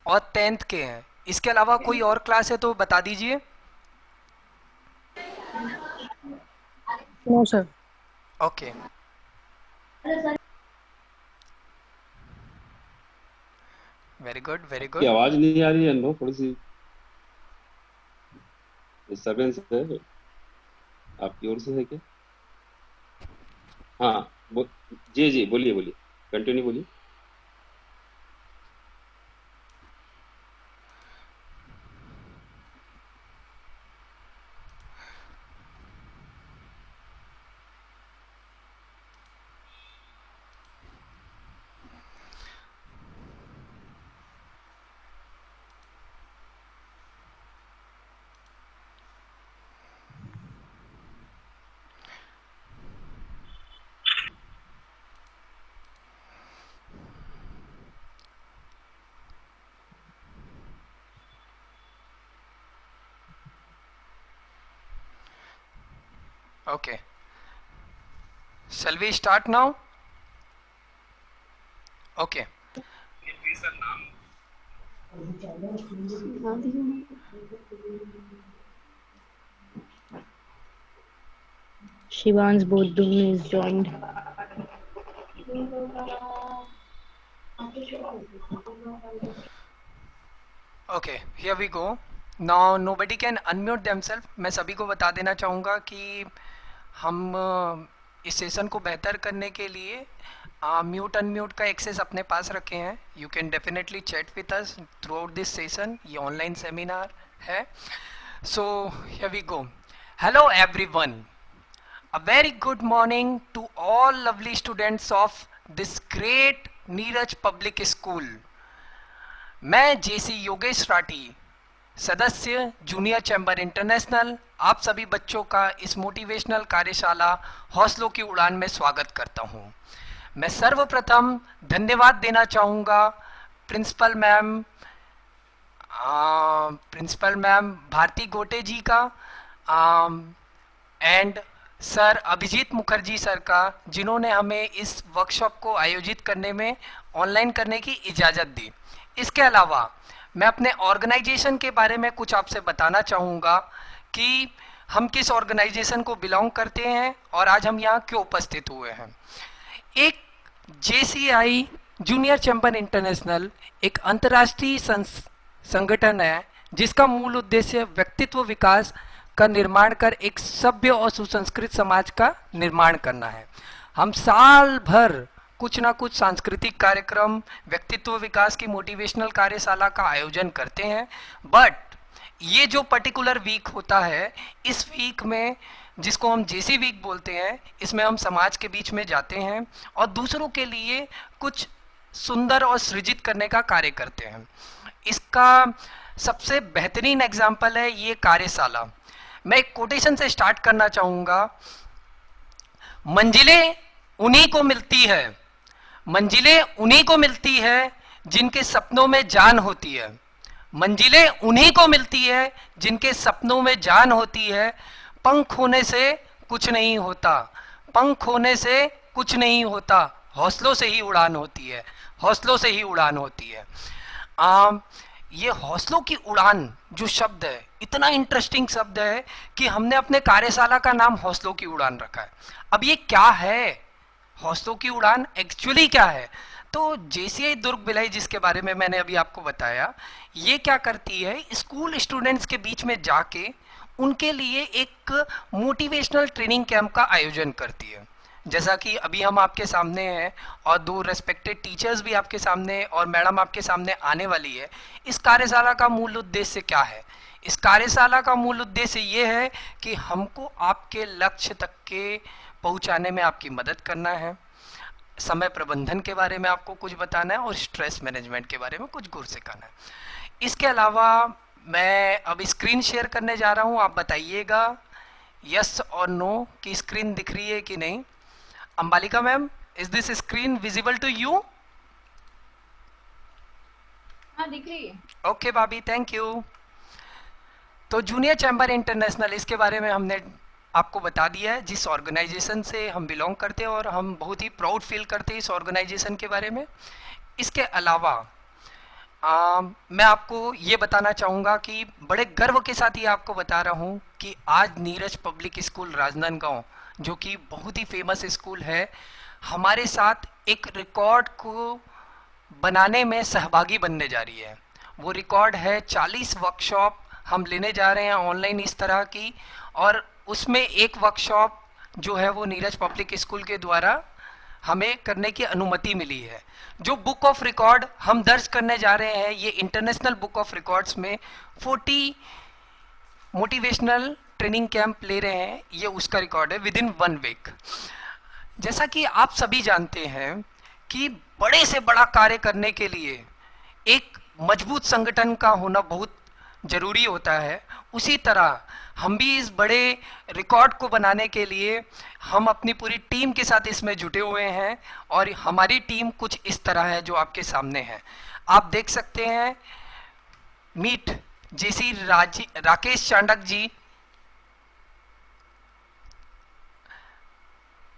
और 10th के हैं। इसके अलावा कोई और क्लास है तो बता दीजिए। No sir. Okay, very good very आपकी गुड। आवाज नहीं आ रही है, नो, थोड़ी सी डिस्टरबेंस है आपकी ओर से है क्या? हाँ, जी जी, बोलिए बोलिए, कंटिन्यू बोलिए। Okay, shall we start now? Okay, Shivan's Bodhum is joined. Okay, here we go. Now nobody can unmute themselves. मैं सभी को बता देना चाहूँगा कि हम इस सेशन को बेहतर करने के लिए म्यूट अनम्यूट का एक्सेस अपने पास रखे हैं। You can definitely chat with us throughout this session. ये ऑनलाइन सेमिनार है। So here we go. Hello everyone, a very good morning to all lovely students of this great Neeraj public school. मैं जेसी योगेश राठी, सदस्य junior chamber international, आप सभी बच्चों का इस motivational कार्यशाला हौसलों की उड़ान में स्वागत करता हूं। मैं सर्वप्रथम धन्यवाद देना चाहूँगा प्रिंसिपल मैम भारती गोटे जी का and sir Abhijit Mukherjee sir का, जिन्होंने हमें इस वर्कशॉप को आयोजित करने में ऑनलाइन करने की इजाज़त दी। इसके अलावा मैं अपने ऑर्गेनाइजेशन के बारे में कुछ आपसे बताना चाहूँगा कि हम किस ऑर्गेनाइजेशन को बिलोंग करते हैं और आज हम यहाँ क्यों उपस्थित हुए हैं। एक जेसीआई जूनियर चैंपियन इंटरनेशनल एक अंतर्राष्ट्रीय संगठन है जिसका मूल उद्देश्य व्यक्तित्व विकास का निर्माण कर एक सभ्य और सुसंस्कृत समाज का निर्माण करना है। हम साल भर कुछ ना कुछ सांस्कृतिक कार्यक्रम, व्यक्तित्व विकास की मोटिवेशनल कार्यशाला का आयोजन करते हैं। बट ये जो पर्टिकुलर वीक होता है, इस वीक में, जिसको हम जेसी वीक बोलते हैं, इसमें हम समाज के बीच में जाते हैं और दूसरों के लिए कुछ सुंदर और सृजित करने का कार्य करते हैं। इसका सबसे बेहतरीन एग्जाम्पल है ये कार्यशाला। मैं एक कोटेशन से स्टार्ट करना चाहूंगा। मंजिलें उन्हीं को मिलती है, मंजिलें उन्हीं को मिलती है जिनके सपनों में जान होती है। मंजिलें उन्हीं को मिलती है जिनके सपनों में जान होती है। पंख होने से कुछ नहीं होता, पंख होने से कुछ नहीं होता, हौसलों से ही उड़ान होती है, हौसलों से ही उड़ान होती है। ये हौसलों की उड़ान जो शब्द है, इतना इंटरेस्टिंग शब्द है कि हमने अपने कार्यशाला का नाम हौसलों की उड़ान रखा है। अब ये क्या है, हौसलों की उड़ान एक्चुअली क्या है? तो जेसीआई दुर्ग भिलाई, जिसके बारे में मैंने अभी आपको बताया, ये क्या करती है, स्कूल स्टूडेंट्स के बीच में जाके उनके लिए एक मोटिवेशनल ट्रेनिंग कैंप का आयोजन करती है। जैसा कि अभी हम आपके सामने हैं और दो रेस्पेक्टेड टीचर्स भी आपके सामने और मैडम आपके सामने आने वाली है। इस कार्यशाला का मूल उद्देश्य क्या है? इस कार्यशाला का मूल उद्देश्य ये है कि हमको आपके लक्ष्य तक के पहुंचाने में आपकी मदद करना है, समय प्रबंधन के बारे में आपको कुछ बताना है और स्ट्रेस मैनेजमेंट के बारे में कुछ गुर सिखाना है। इसके अलावा मैं अब स्क्रीन शेयर करने जा रहा हूं। आप बताइएगा यस और नो कि स्क्रीन दिख रही है कि नहीं। Ambalika ma'am, is this screen visible to you? हाँ, दिख रही है। ओके भाभी, थैंक यू। तो जूनियर चैम्बर इंटरनेशनल, इसके बारे में हमने आपको बता दिया है, जिस ऑर्गेनाइजेशन से हम बिलोंग करते हैं, और हम बहुत ही प्राउड फील करते हैं इस ऑर्गेनाइजेशन के बारे में। इसके अलावा मैं आपको ये बताना चाहूँगा कि बड़े गर्व के साथ ये आपको बता रहा हूँ कि आज नीरज पब्लिक स्कूल राजनांदगांव, जो कि बहुत ही फेमस स्कूल है, हमारे साथ एक रिकॉर्ड को बनाने में सहभागी बनने जा रही है। वो रिकॉर्ड है 40 वर्कशॉप हम लेने जा रहे हैं ऑनलाइन इस तरह की, और उसमें एक वर्कशॉप जो है वो नीरज पब्लिक स्कूल के द्वारा हमें करने की अनुमति मिली है। जो बुक ऑफ रिकॉर्ड हम दर्ज करने जा रहे हैं, ये इंटरनेशनल बुक ऑफ रिकॉर्ड्स में 40 मोटिवेशनल ट्रेनिंग कैंप ले रहे हैं, ये उसका रिकॉर्ड है विद इन 1 वीक। जैसा कि आप सभी जानते हैं कि बड़े से बड़ा कार्य करने के लिए एक मजबूत संगठन का होना बहुत जरूरी होता है, उसी तरह हम भी इस बड़े रिकॉर्ड को बनाने के लिए हम अपनी पूरी टीम के साथ इसमें जुटे हुए हैं, और हमारी टीम कुछ इस तरह है जो आपके सामने है। आप देख सकते हैं, meet JC Rakesh Chandak ji,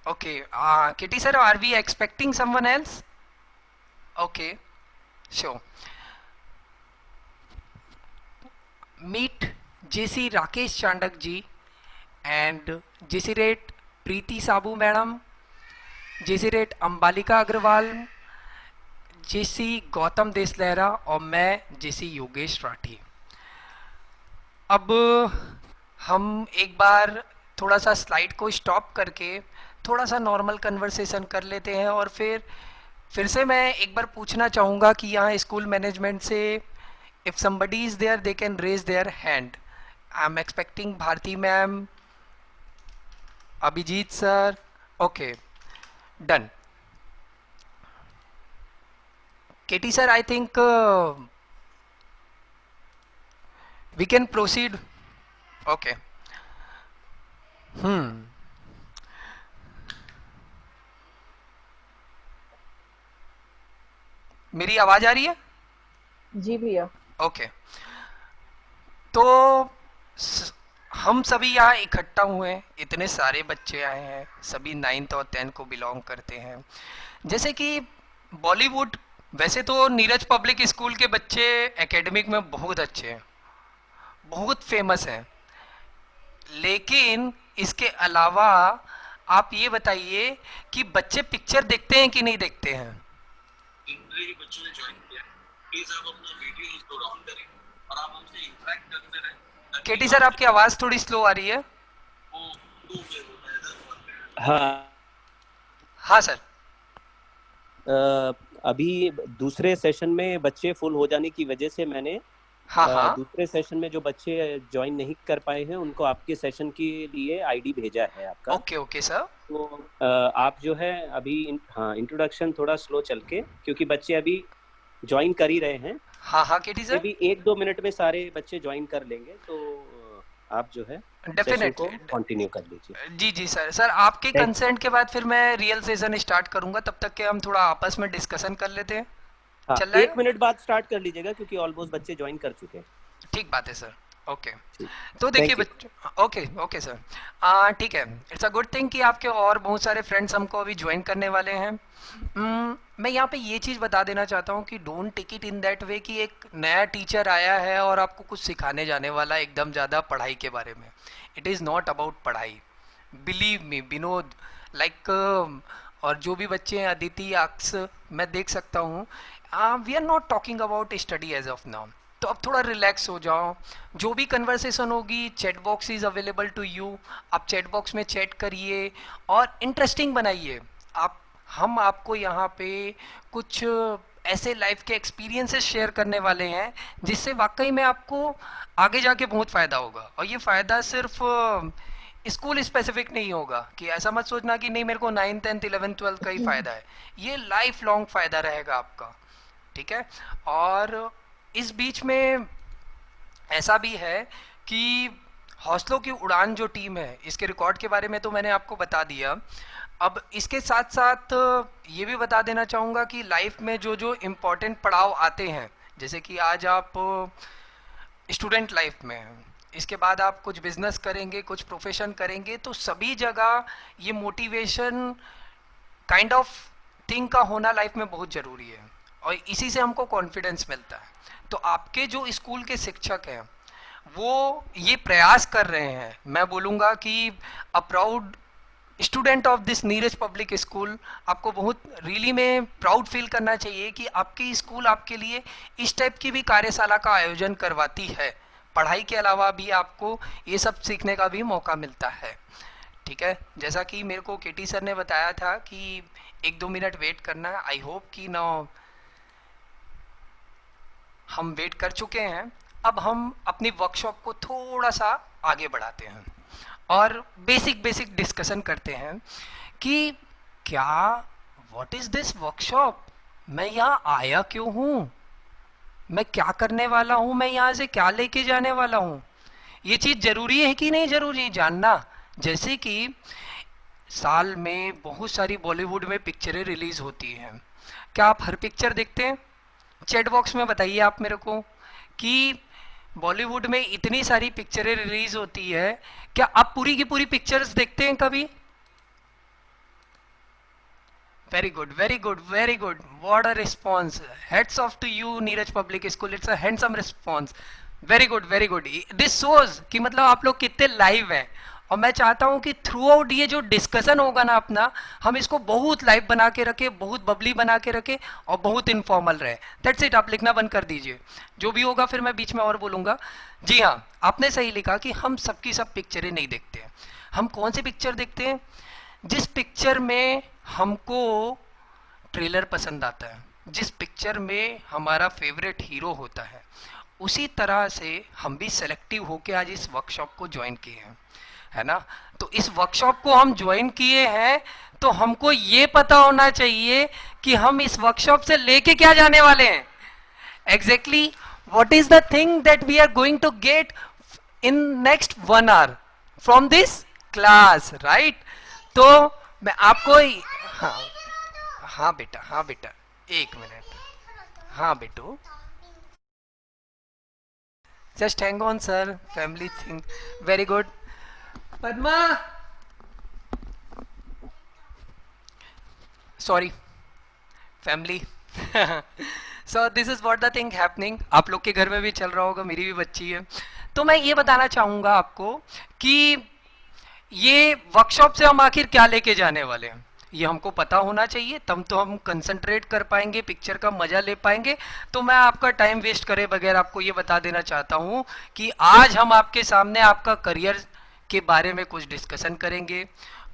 okay, Kitty sir, are we expecting someone else? Okay, sure. Meet JC Rakesh Chandak ji and JC Rate Preeti Sabu madam, JC Rate Ambalika Agrawal, JC Gautam Desalhara और मैं JC योगेश राठी। अब हम एक बार थोड़ा सा स्लाइड को stop करके थोड़ा सा नॉर्मल कन्वर्सेशन कर लेते हैं, और फिर से मैं एक बार पूछना चाहूँगा कि यहाँ स्कूल मैनेजमेंट से if somebody is there they can raise their hand. I am expecting Bharati ma'am, Abhijit sir, okay done. KT sir, I think we can proceed. Okay, मेरी आवाज आ रही है? जी भैया। ओके, तो हम सभी यहाँ इकट्ठा हुए हैं, इतने सारे बच्चे आए हैं, सभी 9th और 10th को बिलोंग करते हैं। जैसे कि बॉलीवुड, वैसे तो नीरज पब्लिक स्कूल के बच्चे एकेडमिक में बहुत अच्छे हैं, बहुत फेमस हैं, लेकिन इसके अलावा आप ये बताइए कि बच्चे पिक्चर देखते हैं कि नहीं देखते हैं? बच्चों ने ज्वाइन किया, प्लीज आप अपना वीडियो को ऑन करें और आप हमसे इंटरेक्ट करते रहें। केटी सर, आपकी आवाज थोड़ी स्लो आ रही है। हाँ हाँ सर। अभी दूसरे सेशन में बच्चे फुल हो जाने की वजह से मैंने हाँ दूसरे सेशन में जो बच्चे ज्वाइन नहीं कर पाए हैं उनको आपके सेशन के लिए आईडी भेजा है आपका। Okay sir. तो आप जो है अभी इंट्रोडक्शन थोड़ा स्लो चल के, क्योंकि बच्चे अभी ज्वाइन कर ही रहे हैं। हाँ केटी सर, अभी 1-2 मिनट में सारे बच्चे ज्वाइन कर लेंगे, तो आप जो है डेफिनेटली कंटिन्यू कर लीजिए। जी सर आपके कंसेंट के बाद फिर मैं रियल सेशन स्टार्ट करूंगा, तब तक के हम थोड़ा आपस में डिस्कशन कर लेते हैं। हाँ, चल रहा है? 1 मिनट बाद स्टार्ट कर लीजिएगा क्योंकि ऑलमोस्ट बच्चे ज्वाइन कर चुके हैं। ठीक बात है सर। ओके, तो देखिए बच्चों, ओके सर, ठीक है, इट्स अ गुड थिंग कि आपके और बहुत सारे फ्रेंड्स हमको अभी ज्वाइन करने वाले हैं। मैं यहाँ पे ये चीज़ बता देना चाहता हूँ कि don't take it in that way कि एक नया टीचर आया है और आपको कुछ सिखाने जाने वाला है एकदम ज़्यादा पढ़ाई के बारे में। इट इज़ नॉट अबाउट पढ़ाई, बिलीव मी। विनोद लाइक और जो भी बच्चे हैं, अदिति, अक्स, मैं देख सकता हूँ, we are not talking about study as of now. तो अब थोड़ा रिलैक्स हो जाओ, जो भी कन्वर्सेशन होगी chat box is available to you, आप चैट बॉक्स में चैट करिए और इंटरेस्टिंग बनाइए। हम आपको यहाँ पे कुछ ऐसे लाइफ के एक्सपीरियंसेस शेयर करने वाले हैं जिससे वाकई में आपको आगे जाके बहुत फ़ायदा होगा। और ये फ़ायदा सिर्फ स्कूल स्पेसिफिक नहीं होगा कि ऐसा मत सोचना कि नहीं मेरे को 9th 10th 11th 12th का ही फ़ायदा है, ये लाइफ लॉन्ग फ़ायदा रहेगा आपका, ठीक है। और इस बीच में ऐसा भी है कि हौसलों की उड़ान जो टीम है, इसके रिकॉर्ड के बारे में तो मैंने आपको बता दिया। अब इसके साथ साथ ये भी बता देना चाहूँगा कि लाइफ में जो जो इम्पोर्टेंट पड़ाव आते हैं, जैसे कि आज आप स्टूडेंट लाइफ में हैं, इसके बाद आप कुछ बिजनेस करेंगे, कुछ प्रोफेशन करेंगे, तो सभी जगह ये मोटिवेशन काइंड ऑफ थिंग का होना लाइफ में बहुत ज़रूरी है। और इसी से हमको कॉन्फिडेंस मिलता है। तो आपके जो स्कूल के शिक्षक हैं वो ये प्रयास कर रहे हैं, मैं बोलूँगा कि a proud student of this Neeraj public school, आपको बहुत रियली में प्राउड फील करना चाहिए कि आपकी स्कूल आपके लिए इस टाइप की भी कार्यशाला का आयोजन करवाती है। पढ़ाई के अलावा भी आपको ये सब सीखने का भी मौका मिलता है। ठीक है, जैसा कि मेरे को केटी सर ने बताया था कि 1-2 मिनट वेट करना है। आई होप कि ना हम वेट कर चुके हैं। अब हम अपनी वर्कशॉप को थोड़ा सा आगे बढ़ाते हैं और बेसिक डिस्कशन करते हैं कि क्या व्हाट इज दिस वर्कशॉप, मैं यहाँ आया क्यों हूँ, मैं क्या करने वाला हूँ, मैं यहाँ से क्या लेके जाने वाला हूँ। ये चीज़ जरूरी है कि नहीं जरूरी जानना। जैसे कि साल में बहुत सारी बॉलीवुड में पिक्चरें रिलीज होती हैं, क्या आप हर पिक्चर देखते हैं? चैट बॉक्स में बताइए आप मेरे को कि बॉलीवुड में इतनी सारी पिक्चरें रिलीज होती है, क्या आप पूरी की पूरी पिक्चर्स देखते हैं कभी? Very good, very good, very good, what a response, hats off to you Neeraj public school, it's a handsome response, very good, very good. This shows कि मतलब आप लोग कितने लाइव हैं। और मैं चाहता हूं कि थ्रू आउट ये जो डिस्कशन होगा ना अपना, हम इसको बहुत लाइव बना के रखें, बहुत बबली बना के रखें और बहुत इनफॉर्मल रहे। दैट्स इट, आप लिखना बंद कर दीजिए, जो भी होगा फिर मैं बीच में और बोलूंगा। जी हाँ, आपने सही लिखा कि हम सबकी सब पिक्चरें नहीं देखते हैं। हम कौन सी पिक्चर देखते हैं? जिस पिक्चर में हमको ट्रेलर पसंद आता है, जिस पिक्चर में हमारा फेवरेट हीरो होता है, उसी तरह से हम भी सेलेक्टिव होके आज इस वर्कशॉप को ज्वाइन किए हैं, है ना। तो इस वर्कशॉप को हम ज्वाइन किए हैं तो हमको ये पता होना चाहिए कि हम इस वर्कशॉप से लेके क्या जाने वाले हैं। Exactly what is the thing that we are going to get in next 1 hour from this class, right. तो मैं आपको हाँ बेटा 1 मिनट, हाँ बेटो, just hang on sir, family thing, very good. Padma, sorry family. So this is what the thing happening. आप लोग के घर में भी चल रहा होगा, मेरी भी बच्ची है। तो मैं ये बताना चाहूंगा आपको कि ये वर्कशॉप से हम आखिर क्या लेके जाने वाले हैं, ये हमको पता होना चाहिए, तब तो हम कंसंट्रेट कर पाएंगे, पिक्चर का मजा ले पाएंगे। तो मैं आपका टाइम वेस्ट करे बगैर आपको ये बता देना चाहता हूं कि आज हम आपके सामने आपका करियर के बारे में कुछ डिस्कशन करेंगे,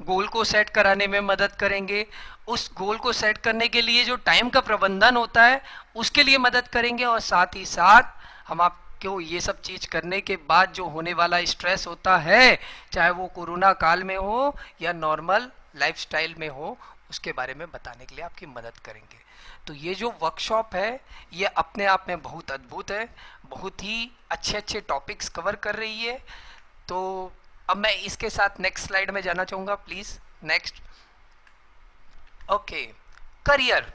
गोल को सेट कराने में मदद करेंगे, उस गोल को सेट करने के लिए जो टाइम का प्रबंधन होता है उसके लिए मदद करेंगे, और साथ ही साथ हम आपको ये सब चीज करने के बाद जो होने वाला स्ट्रेस होता है, चाहे वो कोरोना काल में हो या नॉर्मल लाइफस्टाइल में हो, उसके बारे में बताने के लिए आपकी मदद करेंगे। तो ये जो वर्कशॉप है ये अपने आप में बहुत अद्भुत है, बहुत ही अच्छे अच्छे टॉपिक्स कवर कर रही है। तो अब मैं इसके साथ नेक्स्ट स्लाइड में जाना चाहूंगा, प्लीज नेक्स्ट। Okay, career.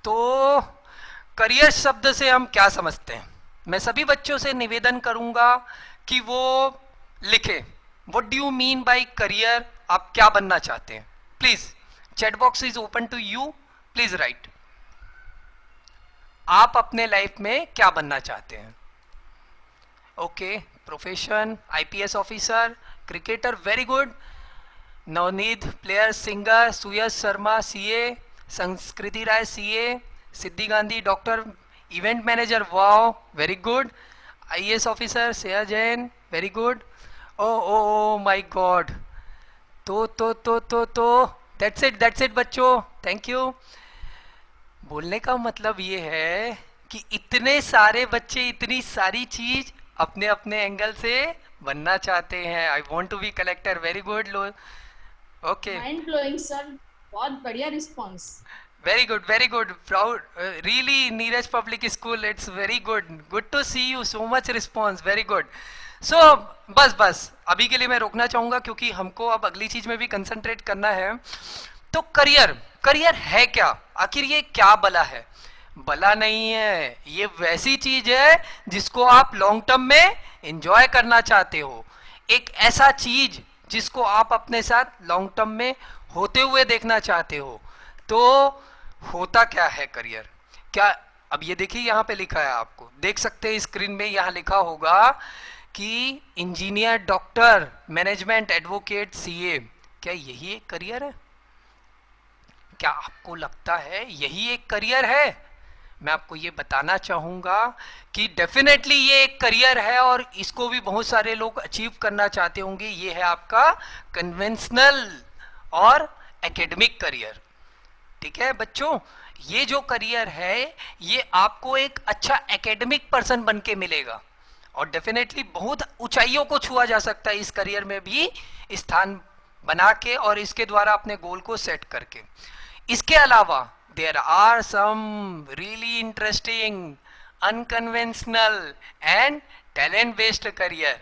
तो करियर शब्द से हम क्या समझते हैं? मैं सभी बच्चों से निवेदन करूंगा कि वो लिखें, what do you mean by career, आप क्या बनना चाहते हैं। Please, chat box is open to you, please write, आप अपने लाइफ में क्या बनना चाहते हैं। Okay, profession, IPS officer, cricketer, very good. Navneet player, singer, Suyash Sharma CA, Sanskriti Rai CA, Siddhi Gandhi doctor, event manager, wow very good. IAS officer Shreya Jain, very good. Oh my God, तो that's it बच्चों, thank you. बोलने का मतलब ये है कि इतने सारे बच्चे इतनी सारी चीज अपने अपने एंगल से बनना चाहते हैं। I want to be collector, very good. लो, ओके, माइंड ब्लोइंग सर, बहुत बढ़िया response. Very good, very good, proud really Neeraj public school, it's very good to see you, so much response, very good. So बस अभी के लिए मैं रोकना चाहूंगा क्योंकि हमको अब अगली चीज में भी कंसंट्रेट करना है। तो करियर है क्या, आखिर ये क्या बला है? बला नहीं है, ये वैसी चीज है जिसको आप लॉन्ग टर्म में एंजॉय करना चाहते हो, एक ऐसा चीज जिसको आप अपने साथ लॉन्ग टर्म में होते हुए देखना चाहते हो। तो होता क्या है करियर? क्या? अब ये देखिए यहाँ पे लिखा है, आपको देख सकते हैं स्क्रीन में, यहाँ लिखा होगा कि engineer, doctor, management, advocate, CA. क्या यही एक करियर है? क्या आपको लगता है यही एक करियर है? मैं आपको ये बताना चाहूंगा कि डेफिनेटली ये एक करियर है और इसको भी बहुत सारे लोग अचीव करना चाहते होंगे। ये है आपका कन्वेंशनल और एकेडमिक करियर। ठीक है बच्चों, ये जो करियर है ये आपको एक अच्छा एकेडमिक पर्सन बन के मिलेगा और डेफिनेटली बहुत ऊंचाइयों को छुआ जा सकता है इस करियर में भी स्थान बना के और इसके द्वारा अपने गोल को सेट करके। इसके अलावा there are some really interesting, unconventional and talent based career.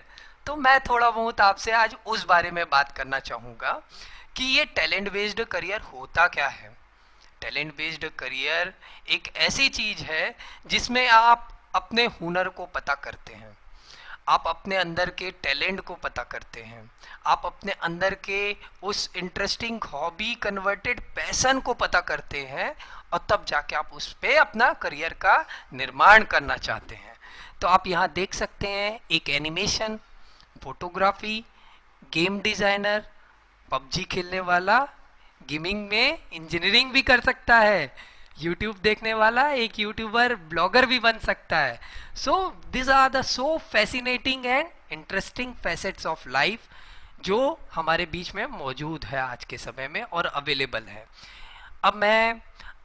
तो मैं थोड़ा बहुत आपसे आज उस बारे में बात करना चाहूंगा कि ये टैलेंट बेस्ड करियर होता क्या है। टैलेंट बेस्ड करियर एक ऐसी चीज है जिसमें आप अपने हुनर को पता करते हैं, आप अपने अंदर के टैलेंट को पता करते हैं, आप अपने अंदर के उस इंटरेस्टिंग हॉबी कन्वर्टेड पैशन को पता करते हैं और तब जाके आप उस पे अपना करियर का निर्माण करना चाहते हैं। तो आप यहाँ देख सकते हैं एक animation, photography, game designer, PUBG खेलने वाला, गेमिंग में इंजीनियरिंग भी कर सकता है, यूट्यूब देखने वाला एक यूट्यूबर ब्लॉगर भी बन सकता है। So this are the so fascinating and interesting facets of life जो हमारे बीच में मौजूद है आज के समय में और अवेलेबल है। अब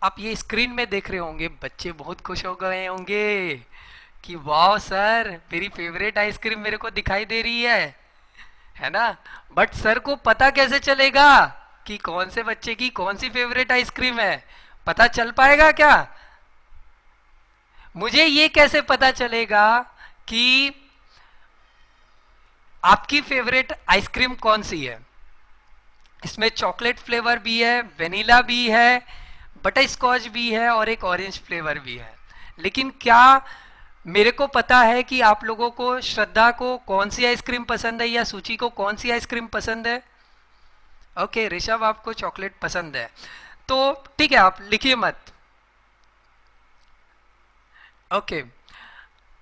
आप ये स्क्रीन में देख रहे होंगे, बच्चे बहुत खुश हो गए होंगे कि वाह सर, मेरी फेवरेट आइसक्रीम मेरे को दिखाई दे रही है ना। बट सर को पता कैसे चलेगा कि कौन से बच्चे की कौन सी फेवरेट आइसक्रीम है? पता चल पाएगा क्या? मुझे ये कैसे पता चलेगा कि आपकी फेवरेट आइसक्रीम कौन सी है? इसमें चॉकलेट फ्लेवर भी है, वेनिला भी है, बटर स्कॉच भी है और एक ऑरेंज फ्लेवर भी है। लेकिन क्या मेरे को पता है कि आप लोगों को, श्रद्धा को कौन सी आइसक्रीम पसंद है या सूची को कौन सी आइसक्रीम पसंद है? ओके, ऋषभ आपको चॉकलेट पसंद है, तो ठीक है, आप लिखिए मत। Okay,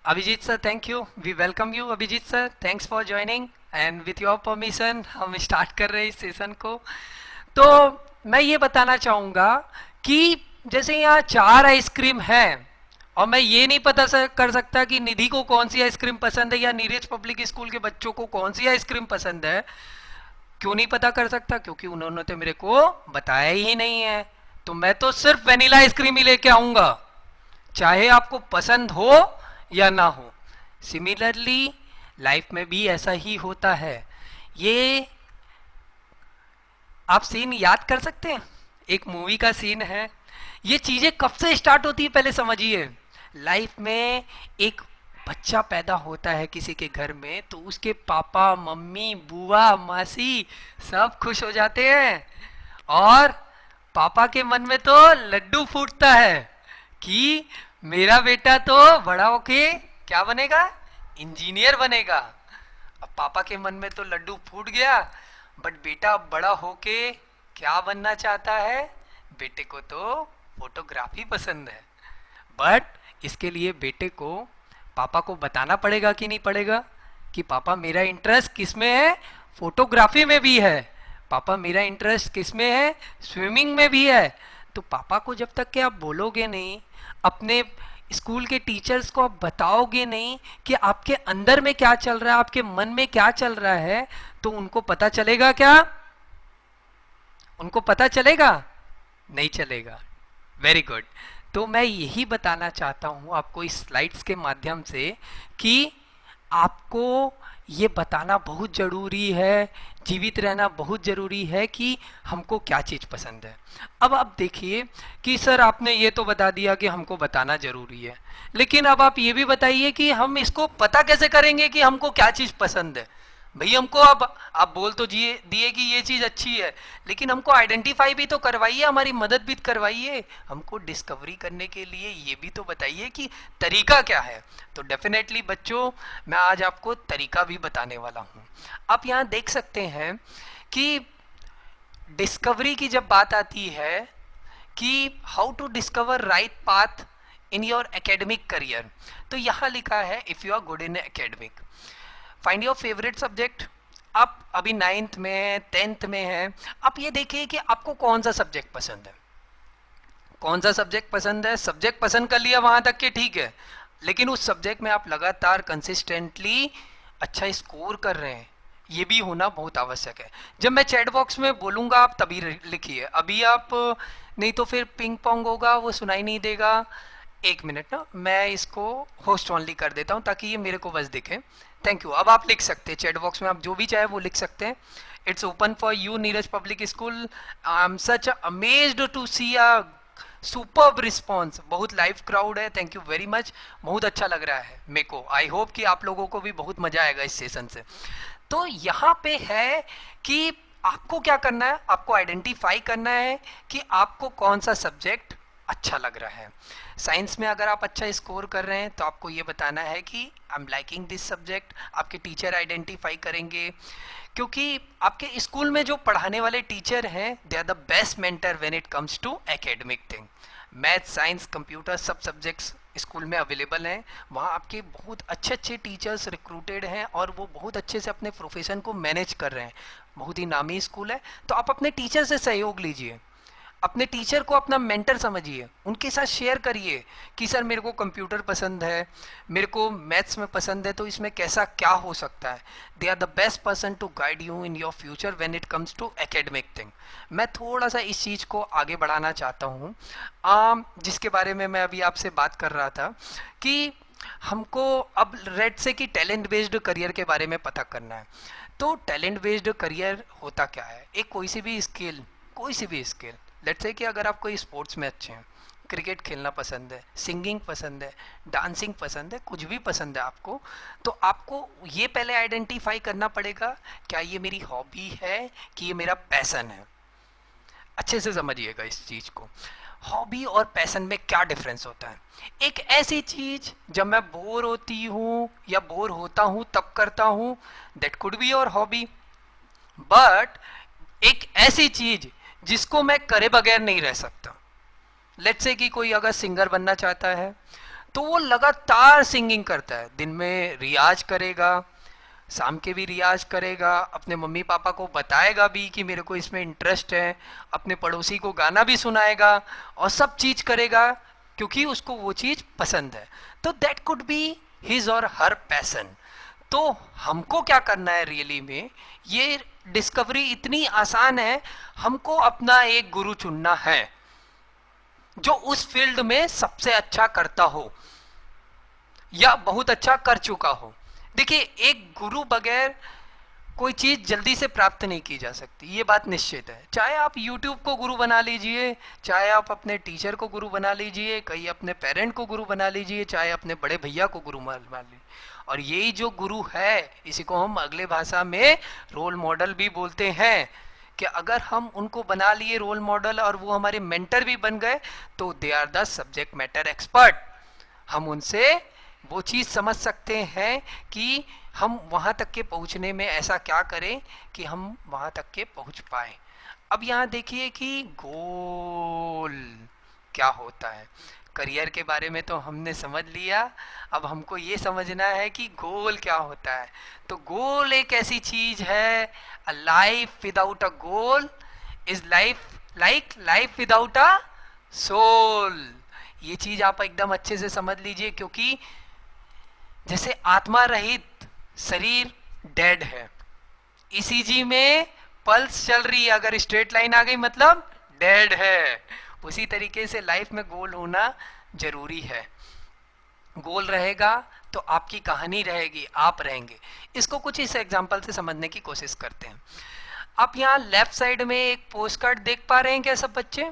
Abhijit sir, thank you, we welcome you Abhijit sir, thanks for joining and with your permission हम स्टार्ट कर रहे हैं इस सेशन को। तो मैं ये बताना चाहूंगा कि जैसे यहाँ 4 आइसक्रीम है और मैं ये नहीं पता कर सकता कि निधि को कौन सी आइसक्रीम पसंद है या नीरज पब्लिक स्कूल के बच्चों को कौन सी आइसक्रीम पसंद है। क्यों नहीं पता कर सकता? क्योंकि उन्होंने तो मेरे को बताया ही नहीं है। तो मैं तो सिर्फ वेनिला आइसक्रीम ही लेके आऊंगा, चाहे आपको पसंद हो या ना हो। सिमिलरली लाइफ में भी ऐसा ही होता है। ये आप सीन याद कर सकते हैं, एक मूवी का सीन है। ये चीजें कब से स्टार्ट होती है पहले समझिए। लाइफ में एक बच्चा पैदा होता है किसी के घर में, तो उसके पापा, मम्मी, बुआ, मासी सब खुश हो जाते हैं और पापा के मन में तो लड्डू फूटता है कि मेरा बेटा तो बड़ा होके क्या बनेगा? इंजीनियर बनेगा। अब पापा के मन में तो लड्डू फूट गया, बट बेटा बड़ा होके क्या बनना चाहता है? बेटे को तो फोटोग्राफी पसंद है, बट इसके लिए बेटे को पापा को बताना पड़ेगा कि नहीं पड़ेगा कि पापा मेरा इंटरेस्ट किस में है? फोटोग्राफी में भी है। पापा मेरा इंटरेस्ट किस में है? स्विमिंग में भी है। तो पापा को जब तक कि आप बोलोगे नहीं, अपने स्कूल के टीचर्स को आप बताओगे नहीं कि आपके अंदर में क्या चल रहा है, आपके मन में क्या चल रहा है, तो उनको पता चलेगा क्या? उनको पता चलेगा? नहीं चलेगा। Very good. तो मैं यही बताना चाहता हूं आपको इस स्लाइड्स के माध्यम से कि आपको ये बताना बहुत जरूरी है, जीवित रहना बहुत जरूरी है कि हमको क्या चीज पसंद है। अब आप देखिए कि सर आपने ये तो बता दिया कि हमको बताना जरूरी है, लेकिन अब आप ये भी बताइए कि हम इसको पता कैसे करेंगे कि हमको क्या चीज पसंद है। भाई हमको अब आप बोल तो दिए कि ये चीज अच्छी है, लेकिन हमको आइडेंटिफाई भी तो करवाइए, हमारी मदद भी करवाइए, हमको डिस्कवरी करने के लिए ये भी तो बताइए कि तरीका क्या है। तो डेफिनेटली बच्चों मैं आज आपको तरीका भी बताने वाला हूँ। आप यहाँ देख सकते हैं कि डिस्कवरी की जब बात आती है कि how to discover right path in your academic career. तो यहाँ लिखा है if you are good in academic. Find your favorite subject. आप अभी 9th में हैं, 10th में हैं, आप ये देखिए कि आपको कौन सा सब्जेक्ट पसंद है. कौन सा सब्जेक्ट पसंद है, सब्जेक्ट पसंद कर लिया वहां तक के ठीक है, लेकिन उस सब्जेक्ट में आप लगातार कंसिस्टेंटली अच्छा स्कोर कर रहे हैं, ये भी होना बहुत आवश्यक है. जब मैं चैट बॉक्स में बोलूंगा आप तभी लिखिए, अभी आप नहीं तो फिर पिंग पोंग होगा, वो सुनाई नहीं देगा. एक मिनट ना, मैं इसको होस्ट ऑनली कर देता हूँ ताकि ये मेरे को बस दिखे. Thank you. अब आप लिख सकते हैं चैट बॉक्स में, आप जो भी चाहे वो लिख सकते हैं. It's open for you Neeraj public school. I am such amazed to see a superb response. बहुत लाइव क्राउड है, थैंक यू वेरी मच. बहुत अच्छा लग रहा है मेरे को. आई होप कि आप लोगों को भी बहुत मजा आएगा इस सेशन से. तो यहाँ पे है कि आपको क्या करना है, आपको आइडेंटिफाई करना है कि आपको कौन सा सब्जेक्ट अच्छा लग रहा है. साइंस में अगर आप अच्छा स्कोर कर रहे हैं तो आपको ये बताना है कि I am liking this subject. आपके टीचर आइडेंटिफाई करेंगे, क्योंकि आपके स्कूल में जो पढ़ाने वाले टीचर हैं they are the best mentor when it comes to academic thing. Math, science, computer सब सब्जेक्ट्स स्कूल में अवेलेबल हैं. वहाँ आपके बहुत अच्छे अच्छे टीचर्स रिक्रूटेड हैं और वो बहुत अच्छे से अपने प्रोफेशन को मैनेज कर रहे हैं. बहुत ही नामी स्कूल है. तो आप अपने टीचर से सहयोग लीजिए, अपने टीचर को अपना मेंटर समझिए, उनके साथ शेयर करिए कि सर मेरे को कंप्यूटर पसंद है, मेरे को मैथ्स में पसंद है, तो इसमें कैसा क्या हो सकता है. They are the best person to guide you in your future when it comes to academic thing. मैं थोड़ा सा इस चीज़ को आगे बढ़ाना चाहता हूँ, जिसके बारे में मैं अभी आपसे बात कर रहा था कि हमको अब रेड से कि टैलेंट बेस्ड करियर के बारे में पता करना है. तो टैलेंट बेस्ड करियर होता क्या है. एक कोई सी भी स्किल, लेट्स से कि अगर आप कोई स्पोर्ट्स में अच्छे हैं, क्रिकेट खेलना पसंद है, सिंगिंग पसंद है, डांसिंग पसंद है, कुछ भी पसंद है आपको, तो आपको ये पहले आइडेंटिफाई करना पड़ेगा क्या ये मेरी हॉबी है कि ये मेरा पैशन है. अच्छे से समझिएगा इस चीज़ को. हॉबी और पैशन में क्या डिफरेंस होता है. एक ऐसी चीज जब मैं बोर होती हूँ या बोर होता हूँ तब करता हूँ, that could be your hobby. But एक ऐसी चीज जिसको मैं करे बगैर नहीं रह सकता. लेट्स से कि कोई अगर सिंगर बनना चाहता है तो वो लगातार सिंगिंग करता है, दिन में रियाज करेगा, शाम के भी रियाज करेगा, अपने मम्मी पापा को बताएगा भी कि मेरे को इसमें इंटरेस्ट है, अपने पड़ोसी को गाना भी सुनाएगा और सब चीज करेगा क्योंकि उसको वो चीज पसंद है. तो दैट कुड बी हिज और हर पैशन. तो हमको क्या करना है रियली में, ये डिस्कवरी इतनी आसान है. हमको अपना एक गुरु चुनना है जो उस फील्ड में सबसे अच्छा करता हो या बहुत अच्छा कर चुका हो. देखिए, एक गुरु बगैर कोई चीज जल्दी से प्राप्त नहीं की जा सकती, ये बात निश्चित है. चाहे आप YouTube को गुरु बना लीजिए, चाहे आप अपने टीचर को गुरु बना लीजिए, कहीं अपने पेरेंट को गुरु बना लीजिए, चाहे अपने बड़े भैया को गुरु मान लीजिए. और यही जो गुरु है, इसी को हम अगले भाषा में रोल मॉडल भी बोलते हैं, कि अगर हम उनको बना लिए रोल मॉडल और वो हमारे मेंटर भी बन गए तो they are the subject matter expert. हम उनसे वो चीज़ समझ सकते हैं कि हम वहाँ तक के पहुँचने में ऐसा क्या करें कि हम वहाँ तक के पहुँच पाए. अब यहाँ देखिए कि गोल क्या होता है. करियर के बारे में तो हमने समझ लिया, अब हमको ये समझना है कि गोल क्या होता है. तो गोल एक ऐसी चीज है, a life without a goal is like life without a soul. ये चीज आप एकदम अच्छे से समझ लीजिए, क्योंकि जैसे आत्मा रहित शरीर डेड है, ईसीजी में पल्स चल रही है, अगर स्ट्रेट लाइन आ गई मतलब डेड है. उसी तरीके से लाइफ में गोल होना जरूरी है. गोल रहेगा तो आपकी कहानी रहेगी, आप रहेंगे. इसको कुछ इस एग्जांपल से समझने की कोशिश करते हैं. आप यहाँ लेफ्ट साइड में एक पोस्ट कार्ड देख पा रहे हैं क्या सब बच्चे.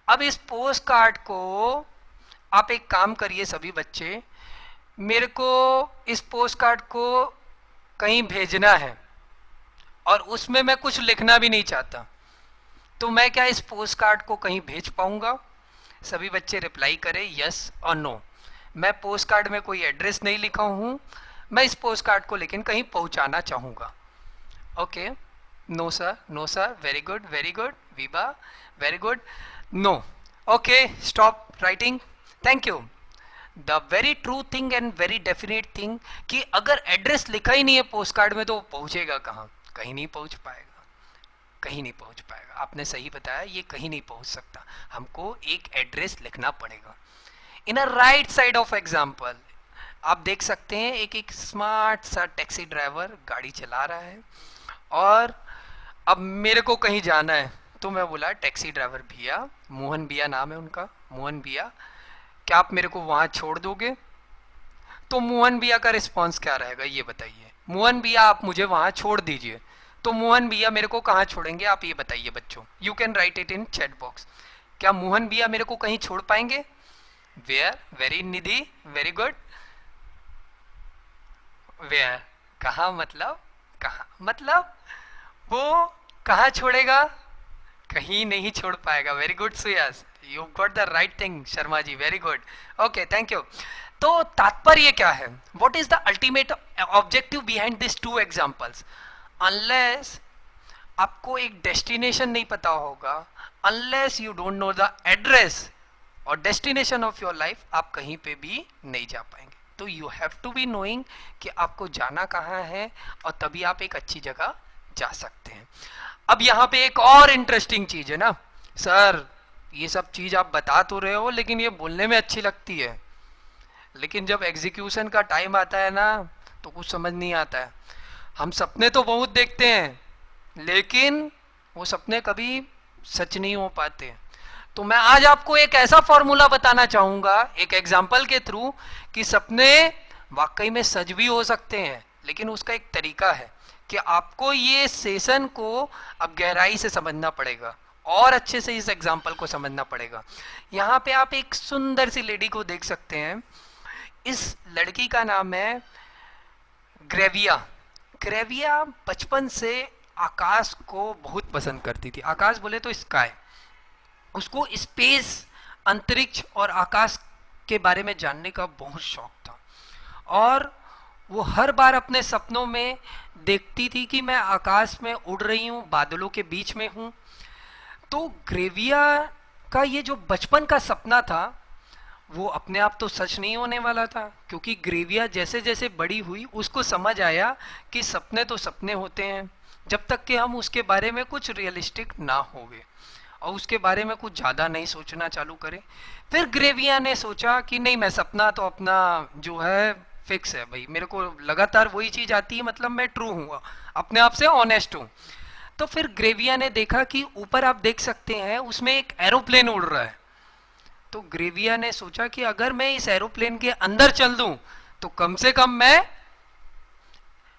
अब इस पोस्ट कार्ड को आप एक काम करिए सभी बच्चे, मेरे को इस पोस्ट कार्ड को कहीं भेजना है और उसमें मैं कुछ लिखना भी नहीं चाहता, तो मैं क्या इस पोस्ट कार्ड को कहीं भेज पाऊंगा. सभी बच्चे रिप्लाई करें यस और नो. मैं पोस्ट कार्ड में कोई एड्रेस नहीं लिखा हूं, मैं इस पोस्ट कार्ड को लेकिन कहीं पहुंचाना चाहूंगा. Okay, no sir, no sir, very good, वीबा, very good, no. Okay, stop writing, thank you. The very true thing and very definite thing कि अगर एड्रेस लिखा ही नहीं है पोस्ट कार्ड में तो वो पहुंचेगा कहाँ? कहीं नहीं पहुंच पाएगा, कहीं नहीं पहुंच पाएगा। आपने सही बताया, ये कहीं नहीं पहुंच सकता, हमको एक एड्रेस लिखना पड़ेगा। In a right side of example आप देख सकते हैं एक स्मार्ट सा टैक्सी ड्राइवर गाड़ी चला रहा है और अब मेरे को कहीं जाना है, तो मैं बोला टैक्सी ड्राइवर भैया, मोहन भैया नाम है उनका, मोहन भैया क्या आप मेरे को वहां छोड़ दोगे? तो मोहन भैया का रिस्पॉन्स क्या रहेगा ये बताइए। मोहन भैया आप मुझे वहां छोड़ दीजिए, तो मोहन भैया मेरे को कहाँ छोड़ेंगे आप ये बताइए बच्चों। You can write it in chat box. क्या मोहन भैया मेरे को कहीं छोड़ पाएंगे? Where? Very Nidhi, very good. Where? कहाँ मतलब? कहाँ मतलब वो कहाँ छोड़ेगा? कहीं नहीं छोड़ पाएगा। Very good Suyash, you got the right thing Sharma ji, very good, okay thank you. तो तात्पर्य क्या है? What is the ultimate objective behind this two examples? Unless आपको एक डेस्टिनेशन नहीं पता होगा, unless you don't know the address और डेस्टिनेशन ऑफ योर लाइफ, आप कहीं पे भी नहीं जा पाएंगे। तो you have to be knowing कि आपको जाना कहाँ है और तभी आप एक अच्छी जगह जा सकते हैं। अब यहाँ पे एक और इंटरेस्टिंग चीज है ना, सर ये सब चीज आप बता तो रहे हो लेकिन ये बोलने में अच्छी लगती है, लेकिन जब एग्जीक्यूशन का टाइम आता है ना तो कुछ समझ नहीं आता है। हम सपने तो बहुत देखते हैं लेकिन वो सपने कभी सच नहीं हो पाते। तो मैं आज आपको एक ऐसा फॉर्मूला बताना चाहूंगा एक एग्जाम्पल के थ्रू कि सपने वाकई में सच भी हो सकते हैं, लेकिन उसका एक तरीका है कि आपको ये सेशन को अब गहराई से समझना पड़ेगा और अच्छे से इस एग्जाम्पल को समझना पड़ेगा। यहाँ पे आप एक सुंदर सी लेडी को देख सकते हैं। इस लड़की का नाम है ग्रेविया। ग्रेविया बचपन से आकाश को बहुत पसंद करती थी। आकाश बोले तो स्काई, उसको स्पेस, अंतरिक्ष और आकाश के बारे में जानने का बहुत शौक था और वो हर बार अपने सपनों में देखती थी कि मैं आकाश में उड़ रही हूँ, बादलों के बीच में हूँ। तो ग्रेविया का ये जो बचपन का सपना था वो अपने आप तो सच नहीं होने वाला था, क्योंकि ग्रेविया जैसे जैसे बड़ी हुई उसको समझ आया कि सपने तो सपने होते हैं जब तक कि हम उसके बारे में कुछ रियलिस्टिक ना होवे और उसके बारे में कुछ ज़्यादा नहीं सोचना चालू करें। फिर ग्रेविया ने सोचा कि नहीं, मैं सपना तो अपना जो है फिक्स है भाई, मेरे को लगातार वही चीज़ आती है, मतलब मैं ट्रू हूँ, अपने आप से ऑनेस्ट हूँ। तो फिर ग्रेविया ने देखा कि ऊपर आप देख सकते हैं उसमें एक एरोप्लेन उड़ रहा है। तो ग्रेविया ने सोचा कि अगर मैं इस एरोप्लेन के अंदर चल दूं तो कम से कम मैं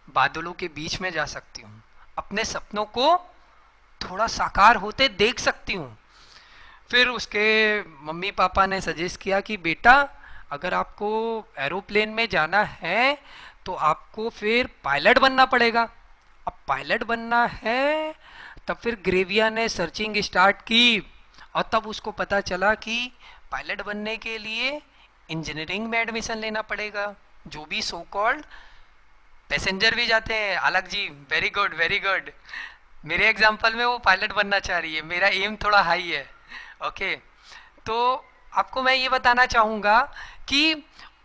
बादलों के बीच में जा सकती हूँ, अपने सपनों को थोड़ा साकार होते देख सकती हूँ। फिर उसके मम्मी पापा ने सजेस्ट किया कि बेटा अगर आपको एरोप्लेन में जाना है तो आपको फिर पायलट बनना पड़ेगा। अब पायलट बनना है, तब फिर ग्रेविया ने सर्चिंग स्टार्ट की और तब उसको पता चला कि पायलट बनने के लिए इंजीनियरिंग में एडमिशन लेना पड़ेगा, जो भी सो कॉल्ड पैसेंजर भी जाते हैं। अलग जी, वेरी गुड वेरी गुड। मेरे एग्जांपल में वो पायलट बनना चाह रही है, मेरा एम थोड़ा हाई है। ओके, तो आपको मैं ये बताना चाहूँगा कि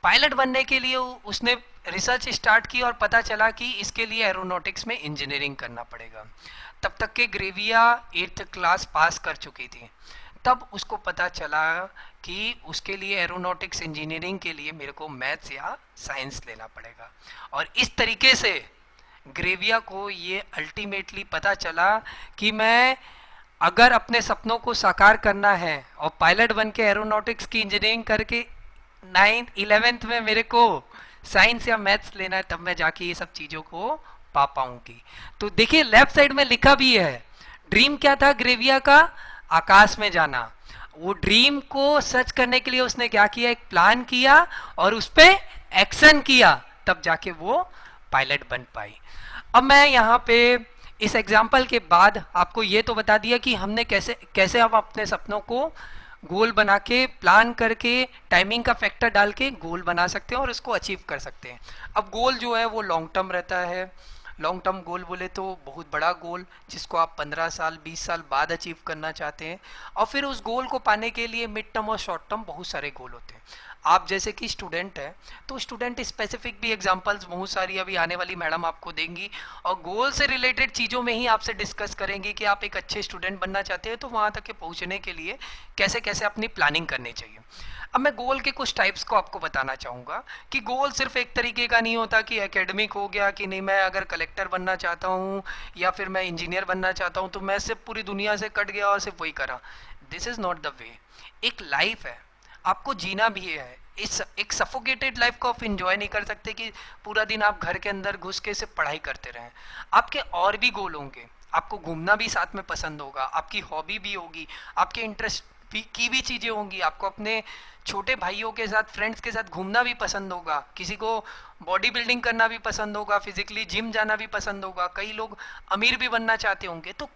पायलट बनने के लिए उसने रिसर्च स्टार्ट की और पता चला कि इसके लिए एरोनॉटिक्स में इंजीनियरिंग करना पड़ेगा। तब तक के ग्रेविया 8th क्लास पास कर चुकी थी। तब उसको पता चला कि उसके लिए एरोनॉटिक्स इंजीनियरिंग के लिए मेरे को मैथ्स या साइंस लेना पड़ेगा। और इस तरीके से ग्रेविया को ये अल्टीमेटली पता चला कि मैं अगर अपने सपनों को साकार करना है और पायलट बन के एरोनॉटिक्स की इंजीनियरिंग करके 9th 11th में मेरे को साइंस या मैथ्स लेना है, तब मैं जाके ये सब चीज़ों को पा पाऊंगी। तो देखिए लेफ्ट साइड में लिखा भी है, ड्रीम क्या था ग्रेविया का? आकाश में जाना। वो ड्रीम को सच करने के लिए उसने क्या किया? एक प्लान किया और उस पर एक्शन किया, तब जाके वो पायलट बन पाई। अब मैं यहाँ पे इस एग्जाम्पल के बाद आपको ये तो बता दिया कि हमने कैसे हम अपने सपनों को गोल बना के प्लान करके टाइमिंग का फैक्टर डाल के गोल बना सकते हैं और उसको अचीव कर सकते हैं। अब गोल जो है वो लॉन्ग टर्म रहता है। लॉन्ग टर्म गोल बोले तो बहुत बड़ा गोल जिसको आप 15 साल 20 साल बाद अचीव करना चाहते हैं, और फिर उस गोल को पाने के लिए मिड टर्म और शॉर्ट टर्म बहुत सारे गोल होते हैं। आप जैसे कि स्टूडेंट है तो स्टूडेंट स्पेसिफिक भी एग्जांपल्स बहुत सारी अभी आने वाली मैडम आपको देंगी और गोल से रिलेटेड चीज़ों में ही आपसे डिस्कस करेंगे कि आप एक अच्छे स्टूडेंट बनना चाहते हैं तो वहाँ तक के पहुँचने के लिए कैसे कैसे अपनी प्लानिंग करनी चाहिए। अब मैं गोल के कुछ टाइप्स को आपको बताना चाहूँगा कि गोल सिर्फ एक तरीके का नहीं होता कि एकेडमिक हो गया कि नहीं मैं अगर कलेक्टर बनना चाहता हूँ या फिर मैं इंजीनियर बनना चाहता हूँ तो मैं सिर्फ पूरी दुनिया से कट गया और सिर्फ वही करा। This is not the way. एक लाइफ है, आपको जीना भी है। इस एक सफोकेटेड लाइफ को आप इंजॉय नहीं कर सकते कि पूरा दिन आप घर के अंदर घुस के सिर्फ पढ़ाई करते रहें। आपके और भी गोल होंगे, आपको घूमना भी साथ में पसंद होगा, आपकी हॉबी भी होगी, आपके इंटरेस्ट की भी चीज़ें होंगी, आपको अपने छोटे भाइयों के साथ फ्रेंड्स के साथ घूमना भी पसंद होगा, किसी को बॉडी बिल्डिंग करना भी पसंद होगा, फिजिकली जिम जाना भी पसंद होगा, कई लोग अमीर भी बनना चाहते होंगे। तो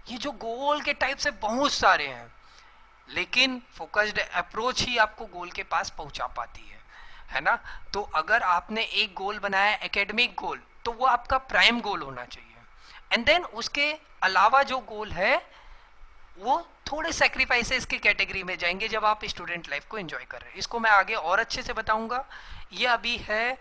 ये जो गोल के टाइप से बहुत सारे हैं, लेकिन फोकस्ड अप्रोच ही आपको गोल के पास पहुंचा पाती है ना। तो अगर आपने एक गोल बनाया एकेडमिक गोल तो वो आपका प्राइम गोल होना चाहिए। एंड देन उसके अलावा जो गोल है वो थोड़े सेक्रीफाइसेस की कैटेगरी में जाएंगे जब आप स्टूडेंट लाइफ को एंजॉय कर रहे हैं। इसको मैं आगे और अच्छे से बताऊंगा। ये अभी है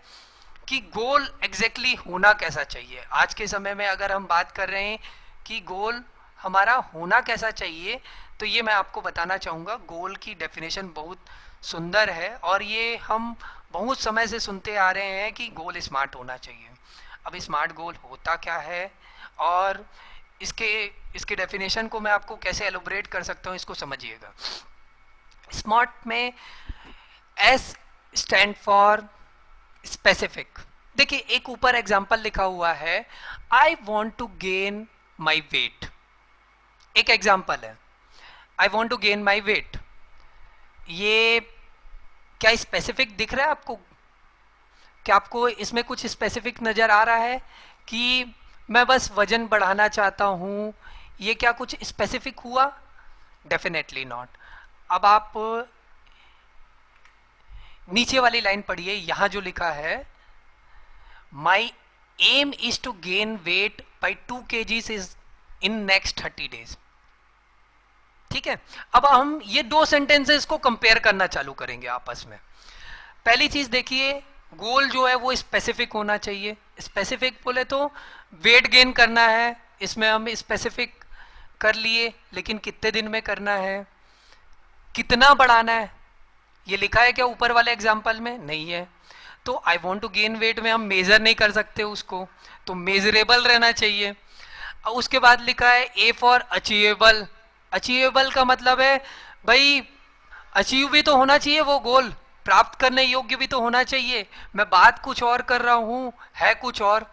कि गोल एग्जैक्टली होना कैसा चाहिए। आज के समय में अगर हम बात कर रहे हैं कि गोल हमारा होना कैसा चाहिए तो ये मैं आपको बताना चाहूँगा। गोल की डेफिनेशन बहुत सुंदर है और ये हम बहुत समय से सुनते आ रहे हैं कि गोल स्मार्ट होना चाहिए। अब स्मार्ट गोल होता क्या है और इसके डेफिनेशन को मैं आपको कैसे एलोबरेट कर सकता हूँ, इसको समझिएगा। स्मार्ट में एस स्टैंड फॉर स्पेसिफिक। देखिए एक ऊपर एग्जांपल लिखा हुआ है, I want to gain my weight. एक एग्जांपल है, I want to gain my weight. ये क्या स्पेसिफिक दिख रहा है आपको? क्या आपको इसमें कुछ स्पेसिफिक नजर आ रहा है कि मैं बस वजन बढ़ाना चाहता हूं? ये क्या कुछ स्पेसिफिक हुआ? Definitely not. अब आप नीचे वाली लाइन पढ़िए, यहां जो लिखा है, my aim is to gain weight by 2 kgs is in next 30 days। ठीक है, अब हम ये दो सेंटेंसेस को कंपेयर करना चालू करेंगे आपस में। पहली चीज देखिए, गोल जो है वो स्पेसिफिक होना चाहिए। स्पेसिफिक बोले तो वेट गेन करना है, इसमें हम स्पेसिफिक कर लिए, लेकिन कितने दिन में करना है, कितना बढ़ाना है, ये लिखा है क्या ऊपर वाले एग्जाम्पल में? नहीं है। तो I want to gain weight में हम मेजर नहीं कर सकते उसको, तो मेजरेबल रहना चाहिए। उसके बाद लिखा है ए फॉर अचीवेबल। अचीवेबल का मतलब है भाई अचीव भी तो होना चाहिए, वो गोल प्राप्त करने योग्य भी तो होना चाहिए। मैं बात कुछ और कर रहा हूं, है कुछ और।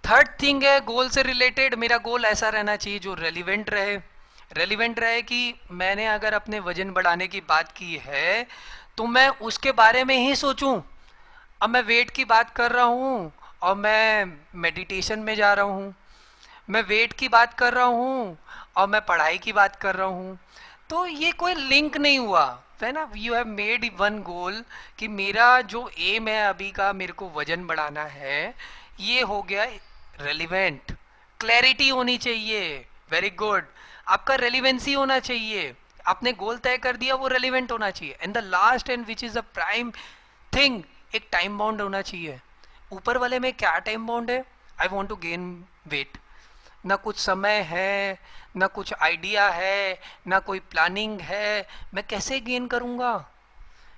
थर्ड थिंग है गोल से रिलेटेड, मेरा गोल ऐसा रहना चाहिए जो रेलिवेंट रहे। रेलिवेंट रहे कि मैंने अगर अपने वजन बढ़ाने की बात की है तो मैं उसके बारे में ही सोचूं। अब मैं वेट की बात कर रहा हूं और मैं मेडिटेशन में जा रहा हूं, मैं वेट की बात कर रहा हूं और मैं पढ़ाई की बात कर रहा हूं, तो ये कोई लिंक नहीं हुआ है ना। You have made one goal कि मेरा जो एम है अभी का, मेरे को वजन बढ़ाना है, ये हो गया रेलिवेंट। क्लैरिटी होनी चाहिए, वेरी गुड। आपका रेलिवेंसी होना चाहिए, आपने गोल तय कर दिया, वो रेलिवेंट होना चाहिए। And the last and which is the prime thing, एक टाइम बाउंड होना चाहिए। ऊपर वाले में क्या टाइम बाउंड है? I want to gain weight. ना कुछ समय है, ना कुछ आइडिया है, ना कोई प्लानिंग है, मैं कैसे गेन करूंगा?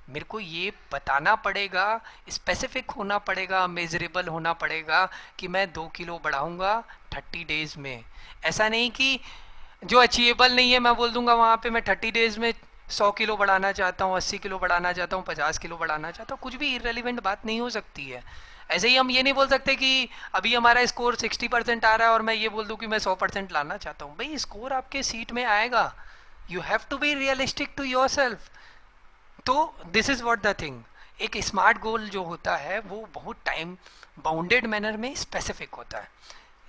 मेरे को ये बताना पड़ेगा, स्पेसिफिक होना पड़ेगा, मेजरेबल होना पड़ेगा कि मैं 2 किलो बढ़ाऊंगा 30 डेज में। ऐसा नहीं कि जो अचीवेबल नहीं है मैं बोल दूंगा वहां पे मैं 30 डेज में 100 किलो बढ़ाना चाहता हूँ, 80 किलो बढ़ाना चाहता हूँ, 50 किलो बढ़ाना चाहता हूँ। कुछ भी इररेलेवेंट बात नहीं हो सकती है। ऐसे ही हम ये नहीं बोल सकते कि अभी हमारा स्कोर 60% आ रहा है और मैं ये बोल दूं कि मैं 100% लाना चाहता हूँ। भाई स्कोर आपके सीट में आएगा, you have to be realistic to yourself. तो this is what the thing. एक स्मार्ट गोल जो होता है वो बहुत टाइम बाउंडेड मैनर में स्पेसिफिक होता है।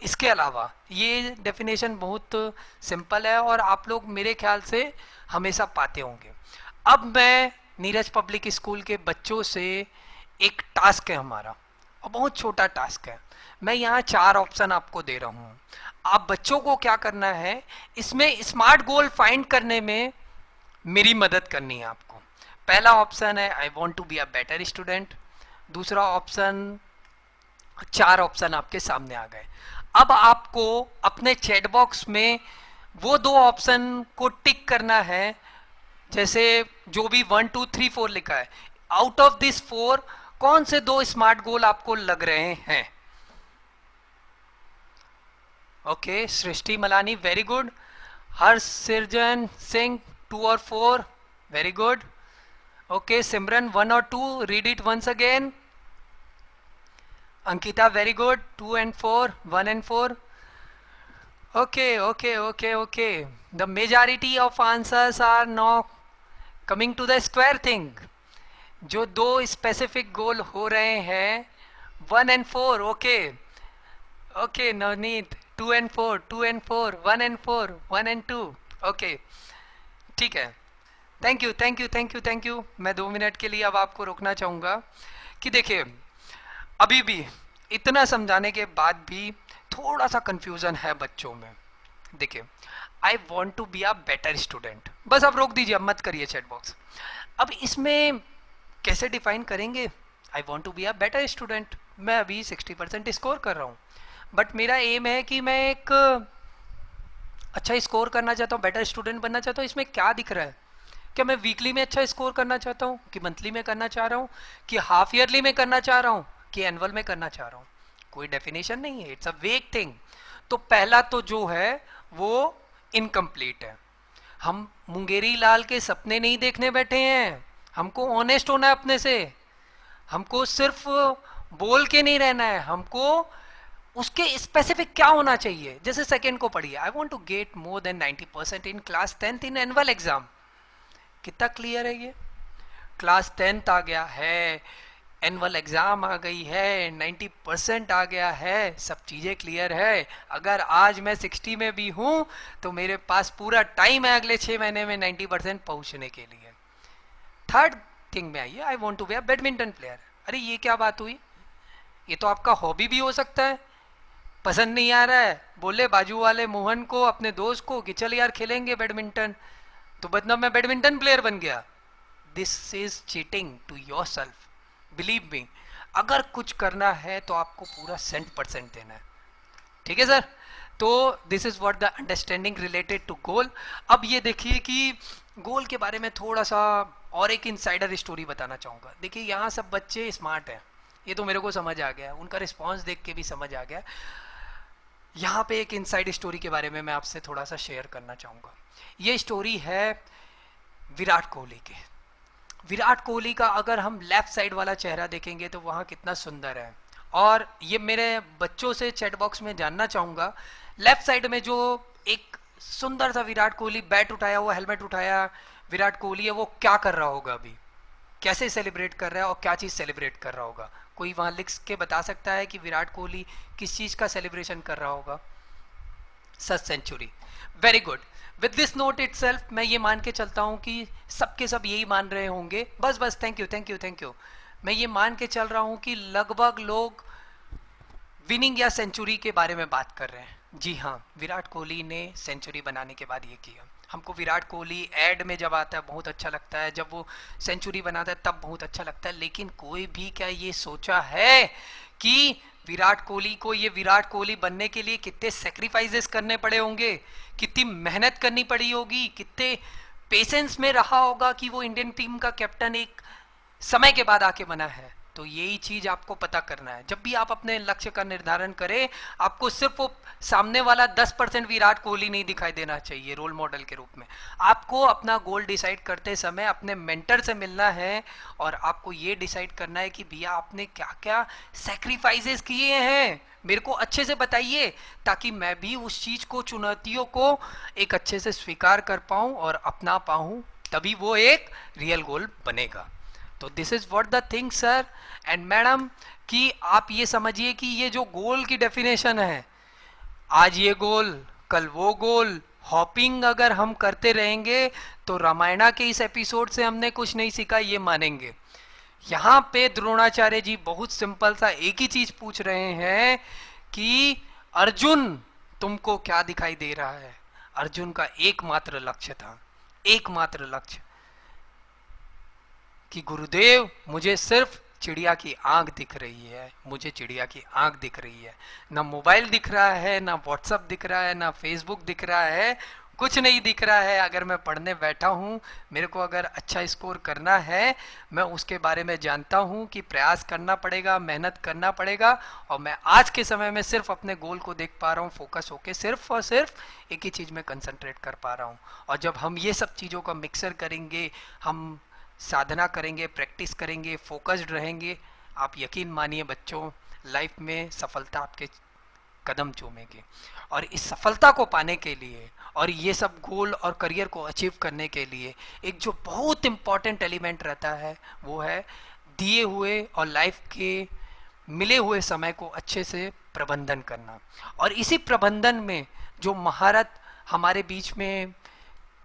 इसके अलावा ये डेफिनेशन बहुत सिंपल है और आप लोग मेरे ख्याल से हमेशा पाते होंगे। अब मैं नीरज पब्लिक स्कूल के बच्चों से एक टास्क है हमारा, और बहुत छोटा टास्क है। मैं यहाँ 4 ऑप्शन आपको दे रहा हूँ। आप बच्चों को क्या करना है, इसमें स्मार्ट गोल फाइंड करने में मेरी मदद करनी है आपको। पहला ऑप्शन है I want to be a better student, दूसरा ऑप्शन, 4 ऑप्शन आपके सामने आ गए। अब आपको अपने चैट बॉक्स में वो 2 ऑप्शन को टिक करना है, जैसे जो भी 1 2 3 4 लिखा है, आउट ऑफ दिस 4 कौन से 2 स्मार्ट गोल आपको लग रहे हैं। ओके, सृष्टि मलानी वेरी गुड, हर्षिरजन सिंह 2 और 4 वेरी गुड, ओके, सिमरन 1 और 2 read it once again, Ankita very good 2 and 4 1 and 4, okay, the majority of answers are now coming to the square thing। जो 2 स्पेसिफिक गोल हो रहे हैं 1 and 4, okay Navneet 2 and 4 2 and 4 1 and 4 1 and 2, okay ठीक है, thank you. मैं 2 minute के लिए अब आपको रोकना चाहूंगा कि देखिए अभी भी इतना समझाने के बाद भी थोड़ा सा कंफ्यूजन है बच्चों में। देखिए I want to be a better student, बस आप रोक दीजिए, अब मत करिए चैट बॉक्स। अब इसमें कैसे डिफाइन करेंगे I want to be a better student? मैं अभी 60% स्कोर कर रहा हूँ, बट मेरा एम है कि मैं एक अच्छा स्कोर करना चाहता हूँ, बेटर स्टूडेंट बनना चाहता हूँ। इसमें क्या दिख रहा है? क्या मैं वीकली में अच्छा स्कोर करना चाहता हूँ, कि मंथली में करना चाह रहा हूँ, कि हाफ ईयरली में करना चाह रहा हूँ, कि एनुअल में करना चाह रहा हूँ? कोई डेफिनेशन नहीं है, इट्स अ वेग थिंग। तो पहला तो जो है वो इनकम्प्लीट है। हम मुंगेरी लाल के सपने नहीं देखने बैठे हैं, हमको ऑनेस्ट होना है अपने से, हमको सिर्फ बोल के नहीं रहना है, हमको उसके स्पेसिफिक क्या होना चाहिए। जैसे सेकंड को पढ़िए, I want to get more than 90% in class 10th in annual exam. कितना क्लियर है ये? क्लास 10th आ गया है, एनुअल एग्जाम आ गई है, 90% आ गया है, सब चीजें क्लियर है। अगर आज मैं 60 में भी हूं तो मेरे पास पूरा टाइम है अगले 6 महीने में 90% पहुंचने के लिए। थर्ड थिंग में आइए, I want to be a badminton player. अरे ये क्या बात हुई? ये तो आपका हॉबी भी हो सकता है। पसंद नहीं आ रहा है, बोले बाजू वाले मोहन को, अपने दोस्त को, कि चल यार खेलेंगे बैडमिंटन, तो मतलब मैं बैडमिंटन प्लेयर बन गया। This is cheating to yourself, believe me. अगर कुछ करना है तो आपको पूरा 100% देना है, ठीक है सर? तो this is what the understanding related to goal. अब ये देखिए कि गोल के बारे में थोड़ा सा और एक इनसाइडर स्टोरी बताना चाहूंगा। देखिए यहाँ सब बच्चे स्मार्ट हैं, ये तो मेरे को समझ आ गया, उनका रिस्पॉन्स देख के भी समझ आ गया। यहाँ पे एक इनसाइड स्टोरी के बारे में मैं आपसे थोड़ा सा शेयर करना चाहूंगा। ये स्टोरी है विराट कोहली के। विराट कोहली का अगर हम लेफ्ट साइड वाला चेहरा देखेंगे तो वहाँ कितना सुंदर है। और ये मेरे बच्चों से चैट बॉक्स में जानना चाहूंगा, लेफ्ट साइड में जो एक सुंदर सा विराट कोहली बैट उठाया हुआ, हेलमेट उठाया विराट कोहली है, वो क्या कर रहा होगा अभी? कैसे सेलिब्रेट कर रहा है और क्या चीज सेलिब्रेट कर रहा होगा? कोई वहां लिख के बता सकता है कि विराट कोहली किस चीज का सेलिब्रेशन कर रहा होगा? Such century. Very good. With this note itself मैं ये मान के चलता हूं कि सबके सब यही मान रहे होंगे। बस थैंक यू। मैं ये मान के चल रहा हूं कि लगभग लोग विनिंग या सेंचुरी के बारे में बात कर रहे हैं। जी हाँ, विराट कोहली ने सेंचुरी बनाने के बाद ये किया। हमको विराट कोहली एड में जब आता है बहुत अच्छा लगता है, जब वो सेंचुरी बनाता है तब बहुत अच्छा लगता है। लेकिन कोई भी क्या ये सोचा है कि विराट कोहली को ये विराट कोहली बनने के लिए कितने सेक्रीफाइसेस करने पड़े होंगे, कितनी मेहनत करनी पड़ी होगी, कितने पेशेंस में रहा होगा कि वो इंडियन टीम का कैप्टन एक समय के बाद आके बना है? तो यही चीज आपको पता करना है। जब भी आप अपने लक्ष्य का निर्धारण करें, आपको सिर्फ वो सामने वाला 10% विराट कोहली नहीं दिखाई देना चाहिए रोल मॉडल के रूप में। आपको अपना गोल डिसाइड करते समय अपने मेंटर से मिलना है और आपको ये डिसाइड करना है कि भैया आपने क्या क्या सैक्रिफाइसेस किए हैं, मेरे को अच्छे से बताइए, ताकि मैं भी उस चीज को, चुनौतियों को एक अच्छे से स्वीकार कर पाऊं और अपना पाऊं, तभी वो एक रियल गोल बनेगा। तो this is what the thing sir and madam, कि आप ये समझिए कि ये जो गोल की डेफिनेशन है, आज ये गोल कल वो गोल, हॉपिंग अगर हम करते रहेंगे तो रामायणा के इस एपिसोड से हमने कुछ नहीं सीखा, ये मानेंगे। यहाँ पे द्रोणाचार्य जी बहुत सिंपल सा एक ही चीज पूछ रहे हैं कि अर्जुन तुमको क्या दिखाई दे रहा है? अर्जुन का एकमात्र लक्ष्य था, एकमात्र लक्ष्य, कि गुरुदेव मुझे सिर्फ चिड़िया की आंख दिख रही है, मुझे चिड़िया की आंख दिख रही है, ना मोबाइल दिख रहा है, ना व्हाट्सअप दिख रहा है, ना फेसबुक दिख रहा है, कुछ नहीं दिख रहा है। अगर मैं पढ़ने बैठा हूँ, मेरे को अगर अच्छा स्कोर करना है, मैं उसके बारे में जानता हूँ कि प्रयास करना पड़ेगा, मेहनत करना पड़ेगा, और मैं आज के समय में सिर्फ अपने गोल को देख पा रहा हूँ, फोकस होके सिर्फ और सिर्फ एक ही चीज़ में कंसंट्रेट कर पा रहा हूँ। और जब हम ये सब चीज़ों का मिक्सर करेंगे, हम साधना करेंगे, प्रैक्टिस करेंगे, फोकस्ड रहेंगे, आप यकीन मानिए बच्चों, लाइफ में सफलता आपके कदम चूमेगी। और इस सफलता को पाने के लिए और ये सब गोल और करियर को अचीव करने के लिए एक जो बहुत इंपॉर्टेंट एलिमेंट रहता है वो है दिए हुए और लाइफ के मिले हुए समय को अच्छे से प्रबंधन करना। और इसी प्रबंधन में जो महारत हमारे बीच में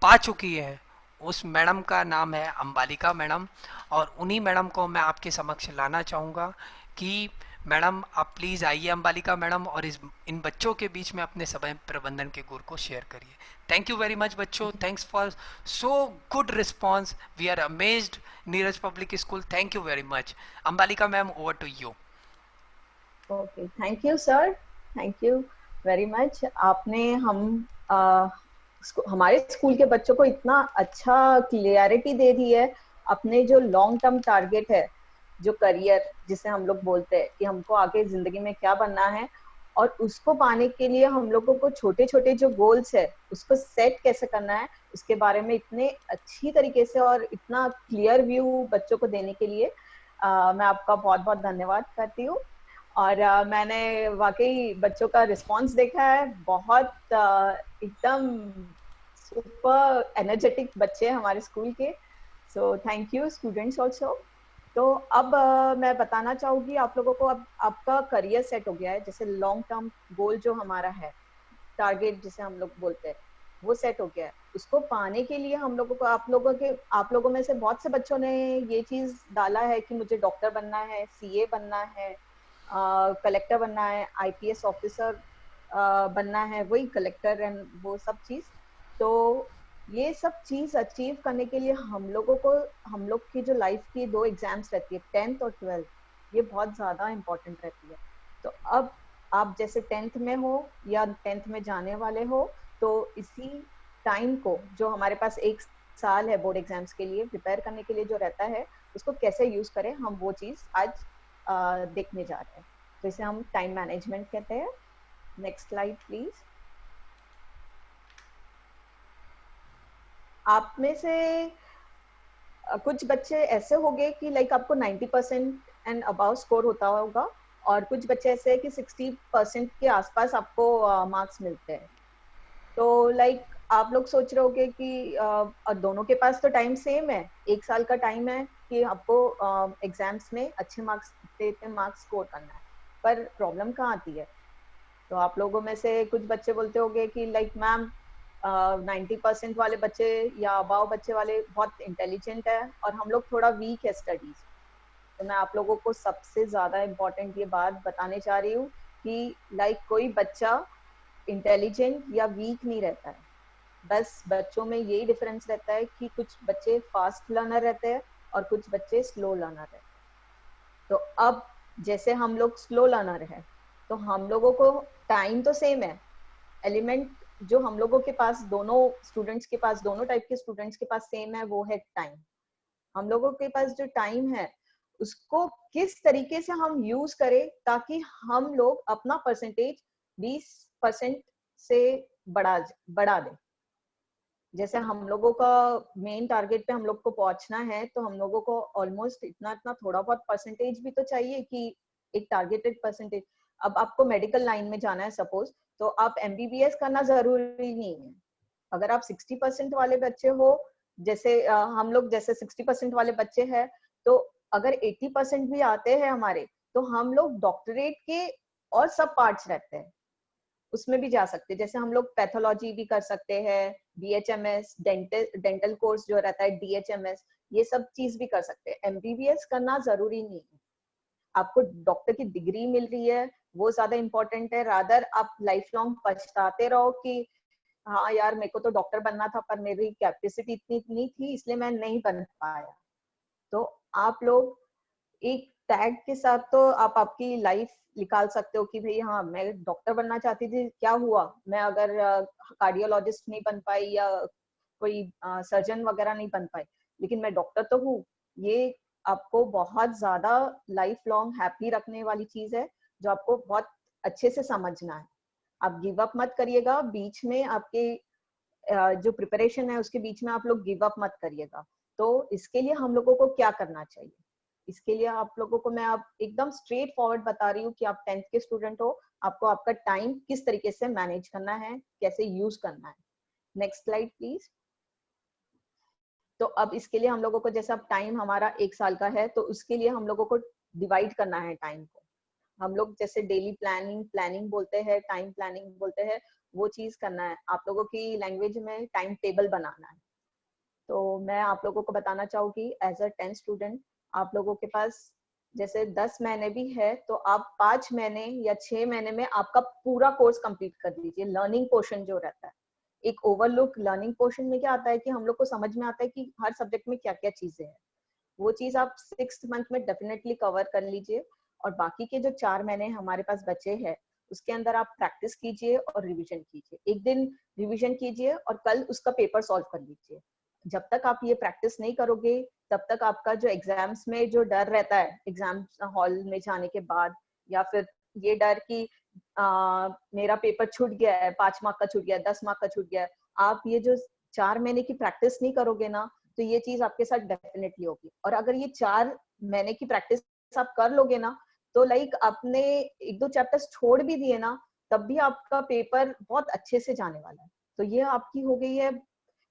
पा चुकी है, उस मैडम का नाम है अंबालिका मैडम। और उन्हीं मैडम को मैं आपके समक्ष लाना चाहूँगा कि मैडम आप प्लीज़ आइए अंबालिका मैडम, और इन बच्चों के बीच में अपने समय प्रबंधन के गुर को शेयर करिए। थैंक यू वेरी मच बच्चों, thanks for so good response, we are amazed Neeraj public school, thank you very much. Ambalika ma'am, over to you. Okay, thank you sir, thank you very much. आपने हमारे school के बच्चों को इतना अच्छा clarity दे दी है। अपने जो लॉन्ग टर्म टारगेट है, जो करियर जिसे हम लोग बोलते हैं कि हमको आगे जिंदगी में क्या बनना है, और उसको पाने के लिए हम लोगों को छोटे छोटे जो गोल्स है उसको सेट कैसे करना है, उसके बारे में इतने अच्छी तरीके से और इतना क्लियर व्यू बच्चों को देने के लिए मैं आपका बहुत बहुत धन्यवाद करती हूँ। और मैंने वाकई बच्चों का रिस्पांस देखा है, बहुत एकदम सुपर एनर्जेटिक बच्चे हैं हमारे स्कूल के। So thank you students also. तो अब मैं बताना चाहूंगी आप लोगों को, अब आपका करियर सेट हो गया है, जैसे लॉन्ग टर्म गोल जो हमारा है, टारगेट जिसे हम लोग बोलते हैं, वो सेट हो गया है। उसको पाने के लिए हम लोगों को आप लोगों में से बहुत से बच्चों ने ये चीज डाला है कि मुझे डॉक्टर बनना है, सीए बनना है, कलेक्टर बनना है, आईपीएस ऑफिसर बनना है, वही कलेक्टर एंड वो सब चीज। तो ये सब चीज अचीव करने के लिए हम लोग की जो लाइफ की 2 एग्जाम्स रहती है, 10th और 12th, ये बहुत ज्यादा इम्पोर्टेंट रहती है। तो अब आप जैसे 10th में हो या 10th में जाने वाले हो, तो इसी टाइम को जो हमारे पास 1 साल है बोर्ड एग्जाम्स के लिए प्रिपेयर करने के लिए जो रहता है, उसको कैसे यूज करें, हम वो चीज आज देखने जा रहे हैं। तो इसे हम टाइम मैनेजमेंट कहते हैं। Next slide please. आप में से कुछ बच्चे ऐसे होंगे कि लाइक आपको 90% एंड अबाव स्कोर होता होगा, और कुछ बच्चे ऐसे हैं कि 60% के आसपास आपको मार्क्स मिलते हैं। तो लाइक आप लोग सोच रहे होगे कि दोनों के पास तो टाइम सेम है, 1 साल का टाइम है कि आपको एग्जाम्स में अच्छे मार्क्स स्कोर करना है। पर प्रॉब्लम कहाँ आती है? तो आप लोगों में से कुछ बच्चे बोलते होंगे कि लाइक मैम 90% वाले बच्चे या अबाव बच्चे वाले बहुत इंटेलिजेंट है और हम लोग थोड़ा वीक है स्टडीज। तो मैं आप लोगों को सबसे ज्यादा इम्पोर्टेंट ये बात बताने चाह रही हूँ कि लाइक कोई बच्चा इंटेलिजेंट या वीक नहीं रहता है। बस बच्चों में यही डिफरेंस रहता है कि कुछ बच्चे फास्ट लर्नर रहते हैं और कुछ बच्चे स्लो लर्नर रहते हैं। तो अब जैसे हम लोग स्लो लर्नर है, तो हम लोगों को टाइम तो सेम है, एलिमेंट जो हम लोगों के पास दोनों टाइप के स्टूडेंट्स के पास सेम है, वो है टाइम। हम लोगों के पास जो टाइम है उसको किस तरीके से हम यूज करें ताकि हम लोग अपना परसेंटेज 20% से बढ़ा दें। जैसे हम लोगों का मेन टारगेट पे हम लोग को पहुंचना है, तो हम लोगों को ऑलमोस्ट इतना थोड़ा बहुत परसेंटेज भी तो चाहिए कि एक टारगेटेड परसेंटेज। अब आपको मेडिकल लाइन में जाना है सपोज, तो आप एमबीबीएस करना जरूरी नहीं है। अगर आप 60% वाले बच्चे हो, जैसे हम लोग जैसे 60% वाले बच्चे हैं, तो अगर 80% भी आते हैं हमारे, तो हम लोग डॉक्टरेट के और सब पार्ट्स रहते हैं उसमें भी जा सकते हैं। जैसे हम लोग पैथोलॉजी भी कर सकते हैं, बीएचएमएस, डेंटल कोर्स जो रहता है डीएचएमएस, ये सब चीज भी कर सकते हैं। एमबीबीएस करना जरूरी नहीं है। आपको डॉक्टर की डिग्री मिल रही है वो ज्यादा इंपॉर्टेंट है, रादर आप लाइफ लॉन्ग पछताते रहो कि हाँ यार मेरे को तो डॉक्टर बनना था पर मेरी कैपेसिटी इतनी नहीं थी इसलिए मैं नहीं बन पाया। तो आप लोग एक टैग के साथ तो आप आपकी लाइफ निकाल सकते हो कि भाई हाँ मैं डॉक्टर बनना चाहती थी, क्या हुआ, मैं अगर कार्डियोलॉजिस्ट नहीं बन पाई या कोई सर्जन वगैरह नहीं बन पाई, लेकिन मैं डॉक्टर तो हूँ। ये आपको बहुत ज्यादा लाइफ लॉन्ग हैप्पी रखने वाली चीज है जो आपको बहुत अच्छे से समझना है। आप गिव अप मत करिएगा बीच में, आपके जो प्रिपरेशन है उसके बीच में आप लोग गिव अप मत करिएगा। तो इसके लिए हम लोगों को क्या करना चाहिए, इसके लिए आप लोगों को मैं आप एकदम स्ट्रेट फॉरवर्ड बता रही हूँ कि आप 10th के स्टूडेंट हो, आपको आपका टाइम किस तरीके से मैनेज करना है, कैसे यूज करना है। Next slide please. तो अब इसके लिए हम लोगों को, जैसे अब टाइम हमारा 1 साल का है, तो उसके लिए हम लोगों को डिवाइड करना है टाइम को। हम लोग जैसे डेली प्लानिंग बोलते हैं, टाइम प्लानिंग बोलते हैं, वो चीज करना है। आप लोगों की लैंग्वेज में टाइम टेबल बनाना है। तो मैं आप लोगों को बताना चाहूंगी एज अ 10 स्टूडेंट, आप लोगों के पास जैसे 10 महीने भी है तो आप 5 महीने या 6 महीने में आपका पूरा कोर्स कंप्लीट कर दीजिए। लर्निंग पोर्शन जो रहता है, एक ओवरलुक लर्निंग पोर्शन में क्या आता है कि हम लोग को समझ में आता है कि हर सब्जेक्ट में क्या क्या चीजें हैं, वो चीज आप 6th मंथ में डेफिनेटली कवर कर लीजिए। और बाकी के जो 4 महीने हमारे पास बचे हैं उसके अंदर आप प्रैक्टिस कीजिए और रिवीजन कीजिए। एक दिन रिवीजन कीजिए और कल उसका पेपर सॉल्व कर लीजिए। जब तक आप ये प्रैक्टिस नहीं करोगे तब तक आपका जो एग्जाम्स में जो डर रहता है एग्जाम हॉल में जाने के बाद, या फिर ये डर कि मेरा पेपर छूट गया है, 5 मार्क का छूट गया, 10 मार्क का छूट गया है, आप ये जो 4 महीने की प्रैक्टिस नहीं करोगे ना तो ये चीज आपके साथ डेफिनेटली होगी। और अगर ये 4 महीने की प्रैक्टिस आप कर लोगे ना तो लाइक आपने 1-2 चैप्टर्स छोड़ भी दिए ना तब भी आपका पेपर बहुत अच्छे से जाने वाला है। तो ये आपकी हो गई है,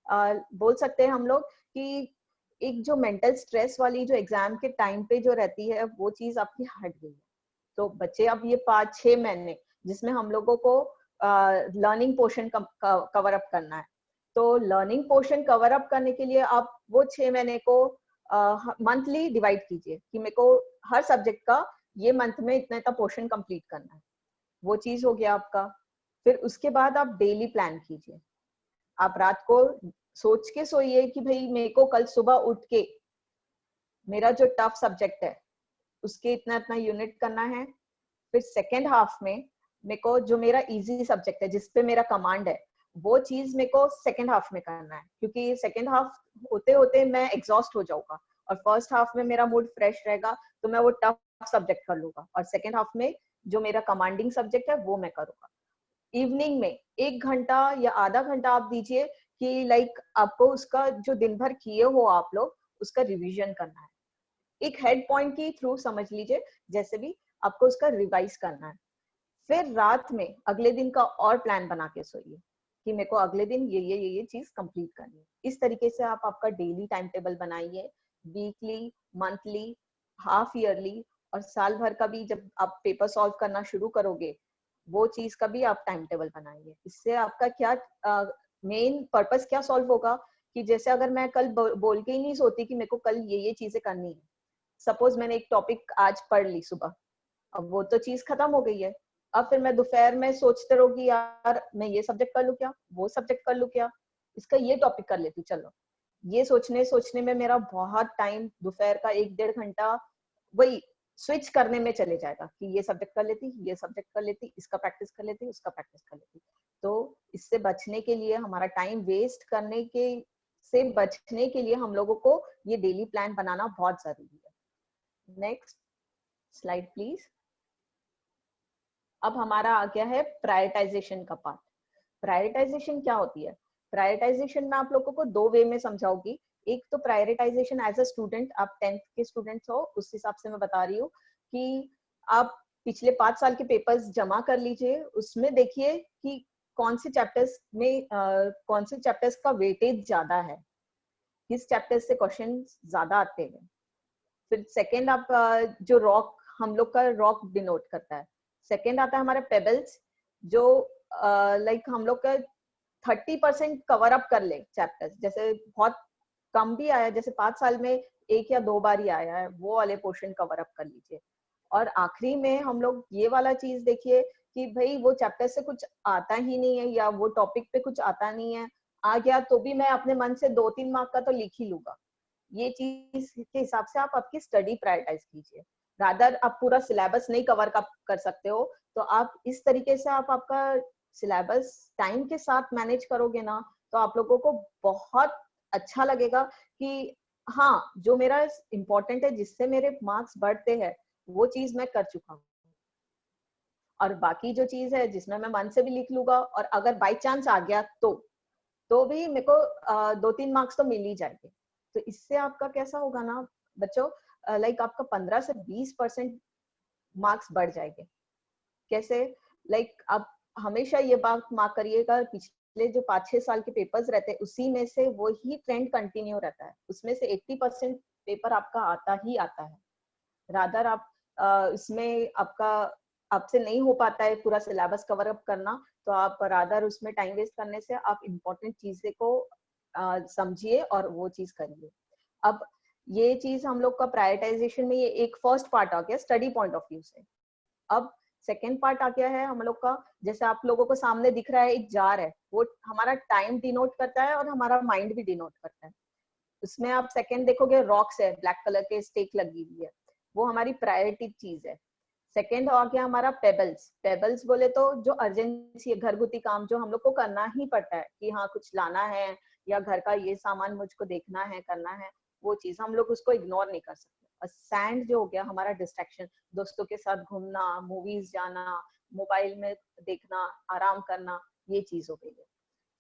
बोल सकते हैं हम लोग कि एक जो मेंटल स्ट्रेस वाली जो एग्जाम के टाइम पे जो रहती है वो चीज आपकी हट गई है। तो बच्चे अब ये 5-6 महीने जिसमें हम लोगों को लर्निंग पोर्शन कवर अप करना है, तो लर्निंग पोर्शन कवर अप करने के लिए आप वो 6 महीने को मंथली डिवाइड कीजिए कि मेरे को हर सब्जेक्ट का ये मंथ में इतना इतना पोर्शन कंप्लीट करना है। वो चीज हो गया आपका। फिर उसके बाद आप डेली प्लान कीजिए। आप रात को सोच के सोइए कि भाई मेरे को कल सुबह उठ के मेरा जो टफ सब्जेक्ट है उसके इतना इतना यूनिट करना है। फिर सेकेंड हाफ में मेरे को जो मेरा इजी सब्जेक्ट है जिसपे मेरा कमांड है वो चीज मेरे को सेकेंड हाफ में करना है, क्योंकि सेकेंड हाफ होते होते मैं एग्जॉस्ट हो जाऊंगा और फर्स्ट हाफ में मेरा मूड फ्रेश रहेगा तो मैं वो टफ सब्जेक्ट कर लूंगा और सेकेंड हाफ में जो मेरा कमांडिंग सब्जेक्ट है वो मैं करूंगा। इवनिंग में 1 घंटा या आधा घंटा आप दीजिए कि लाइक आपको उसका जो दिन भर किए हो आप लोग उसका रिवीजन करना है। एक हेड पॉइंट के थ्रू समझ लीजिए, जैसे भी आपको उसका रिवाइज करना है। फिर रात में अगले दिन का और प्लान बना के सोइए कि मेरे को अगले दिन ये चीज कंप्लीट करनी है। इस तरीके से आप आपका डेली टाइम टेबल बनाइए, वीकली, मंथली, हाफ ईयरली और साल भर का भी जब आप पेपर सॉल्व करना शुरू करोगे वो चीज का भी आप टाइम टेबल बनाइए। इससे आपका क्या मेन पर्पस क्या सॉल्व होगा कि जैसे अगर मैं कल बोल के ही नहीं सोती कि मेरे को कल ये चीजें करनी है, सपोज मैंने एक टॉपिक आज पढ़ ली सुबह, अब वो तो चीज खत्म हो गई है। अब फिर मैं दोपहर में सोचते रहूंगी यार मैं ये सब्जेक्ट कर लूं क्या, वो सब्जेक्ट कर लूं क्या, इसका ये टॉपिक कर लेती हूँ। चलो ये सोचने में मेरा बहुत टाइम दोपहर का 1-1.5 घंटा वही स्विच करने में चले जाएगा कि ये सब्जेक्ट कर लेती, ये सब्जेक्ट कर लेती, इसका प्रैक्टिस कर लेती, उसका प्रैक्टिस कर लेती। तो इससे बचने के लिए, हमारा टाइम वेस्ट करने के से बचने के लिए हम लोगों को ये डेली प्लान बनाना बहुत जरूरी है। Next slide please. अब हमारा आ गया है प्रायोरिटाइजेशन का पार्ट। प्रायोरिटाइजेशन क्या होती है? प्रायोरिटाइजेशन मैं आप लोगों को 2 वे में समझाऊंगी। एक तो प्रायोरिटाइजेशन एज अ स्टूडेंट, आप 10th के स्टूडेंट्स हो उस हिसाब से मैं बता रही हूँ कि आप पिछले 5 साल के पेपर्स जमा कर लीजिए, उसमें देखिए कि कौन से चैप्टर्स में कौन से चैप्टर्स का वेटेज ज्यादा है, किस चैप्टर से क्वेश्चन ज्यादा आते हैं। फिर सेकेंड आप जो रॉक, हम लोग का रॉक डिनोट करता है। सेकेंड आता है हमारा पेबल्स, जो लाइक हम लोग का 30% कवर अप कर ले चैप्टर्स, जैसे बहुत कम भी आया, जैसे 5 साल में 1 या 2 बार ही आया है, वो वाले पोर्शन कवर अप कर लीजिए। और आखिरी में हम लोग ये वाला चीज देखिए कि भाई वो चैप्टर से कुछ आता ही नहीं है या वो टॉपिक पे कुछ आता नहीं है, आ गया तो भी मैं अपने मन से 2-3 मार्क का तो लिख ही लूंगा, ये चीज के हिसाब से आप आपकी स्टडी प्रायोरिटाइज कीजिए। रादर आप पूरा सिलेबस नहीं कवर कर सकते हो तो आप इस तरीके से आप आपका सिलेबस टाइम के साथ मैनेज करोगे ना, तो आप लोगों को बहुत अच्छा लगेगा कि हाँ, जो मेरा इम्पोर्टेंट है, जिससे मेरे मार्क्स बढ़ते हैं, वो चीज मैं कर चुका हूँ। और बाकी जो चीज है जिसमें मैं मन से भी लिख लूंगा, और अगर बाई चांस आ गया तो भी मेरे को 2-3 मार्क्स तो मिल ही जाएंगे। तो इससे आपका कैसा होगा ना बच्चों, लाइक आपका 15 से 20% मार्क्स बढ़ जाएंगे। कैसे? लाइक आप हमेशा ये बात मार्क करिएगा, पिछले जो 5-6 साल के पेपर्स रहते हैं उसी में से वही ट्रेंड कंटिन्यू रहता है, उसमें से 80% पेपर आपका आता ही आता है। रादर आप इसमें आपसे नहीं हो पाता है पूरा सिलेबस कवर अप करना, तो आप रादर उसमें टाइम वेस्ट करने से आप इम्पोर्टेंट चीजें को समझिए और वो चीज करिए। अब ये चीज हम लोग का प्रायोरिटाइजेशन में ये एक फर्स्ट पार्ट आ गया स्टडी पॉइंट ऑफ व्यू से। अब सेकेंड पार्ट आ गया है हम लोग का, जैसे आप लोगों को सामने दिख रहा है एक जार है, वो हमारा टाइम डिनोट करता है और हमारा माइंड भी डिनोट करता है। उसमें आप सेकेंड देखोगे रॉक्स है, ब्लैक कलर के स्टेक लगी हुई है, वो हमारी प्रायोरिटी चीज है। सेकेंड आ गया हमारा पेबल्स। पेबल्स बोले तो जो अर्जेंसी है, घरगुती काम जो हम लोग को करना ही पड़ता है कि हाँ कुछ लाना है या घर का ये सामान मुझको देखना है, करना है, वो चीज हम लोग उसको इग्नोर नहीं कर सकते। और सैंड जो हो गया हमारा डिस्ट्रैक्शन, दोस्तों के साथ घूमना, मूवीज जाना, मोबाइल में देखना, आराम करना, ये चीज हो गई है।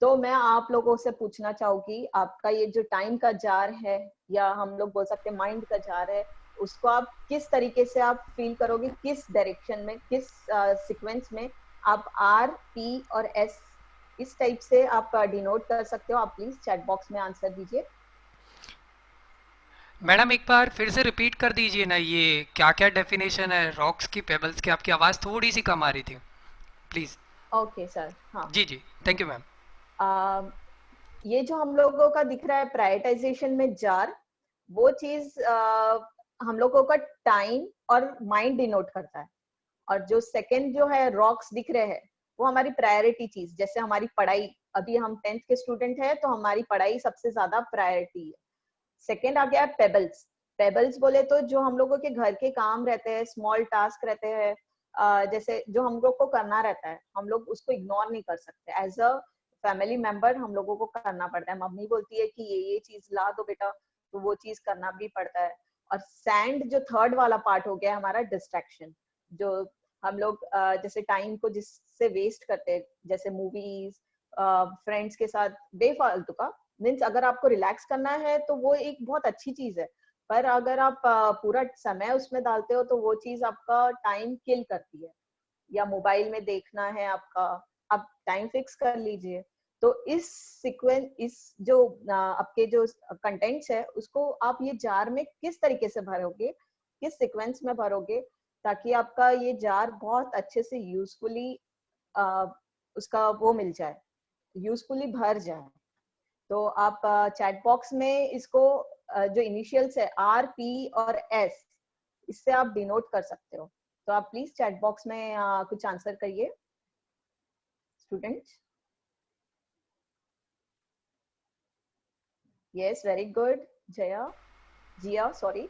तो मैं आप लोगों से पूछना चाहूंगी, आपका ये जो टाइम का जार है या हम लोग बोल सकते हैं माइंड का जार है, उसको आप किस तरीके से आप फील करोगे, किस डायरेक्शन में, किस सीक्वेंस में आप आर, पी और एस इस टाइप से आप डिनोट कर सकते हो? आप प्लीज चैट बॉक्स में आंसर दीजिए। मैडम एक बार फिर से रिपीट कर दीजिए ना, ये क्या क्या डेफिनेशन है रॉक्स की, पेबल्स की? आपकी आवाज़ थोड़ी सी कम आ रही थी, प्लीज़। ओके सर, हाँ जी जी, थैंक यू मैम। ये जो हम लोगों का दिख रहा है प्रायोरिटाइजेशन में जार, वो चीज हम लोगों का टाइम और माइंड डिनोट करता है। और जो सेकंड जो है रॉक्स दिख रहे हैं, वो हमारी प्रायोरिटी चीज, जैसे हमारी पढ़ाई, अभी हम 10th के स्टूडेंट है तो हमारी पढ़ाई सबसे ज्यादा प्रायोरिटी है। सेकंड आ गया पेबल्स। पेबल्स बोले तो जो हम लोगों के घर के काम रहते हैं, स्मॉल टास्क रहते हैं, जैसे जो हम लोग को करना रहता है, हम लोग उसको इग्नोर नहीं कर सकते। एज अ फैमिली मेंबर हम लोगों को करना पड़ता है। मम्मी बोलती है कि ये चीज ला दो बेटा, तो वो चीज करना भी पड़ता है। और सैंड जो थर्ड वाला पार्ट हो गया हमारा डिस्ट्रैक्शन, जो हम लोग जैसे टाइम को जिससे वेस्ट करते हैं, जैसे मूवीज, फ्रेंड्स के साथ बेफालतू का। मीन्स अगर आपको रिलैक्स करना है तो वो एक बहुत अच्छी चीज है, पर अगर आप पूरा समय उसमें डालते हो तो वो चीज आपका टाइम किल करती है। या मोबाइल में देखना है आपका, आप टाइम फिक्स कर लीजिए। तो इस सीक्वेंस, इस जो आपके जो कंटेंट्स है, उसको आप ये जार में किस तरीके से भरोगे, किस सीक्वेंस में भरोगे, ताकि आपका ये जार बहुत अच्छे से यूजफुली उसका वो मिल जाए, यूजफुली भर जाए। तो आप चैट बॉक्स में इसको जो इनिशियल्स है आर, पी और एस, इससे आप डिनोट कर सकते हो। तो आप प्लीज चैट बॉक्स में कुछ आंसर करिए students. Yes, very good Jiya, sorry.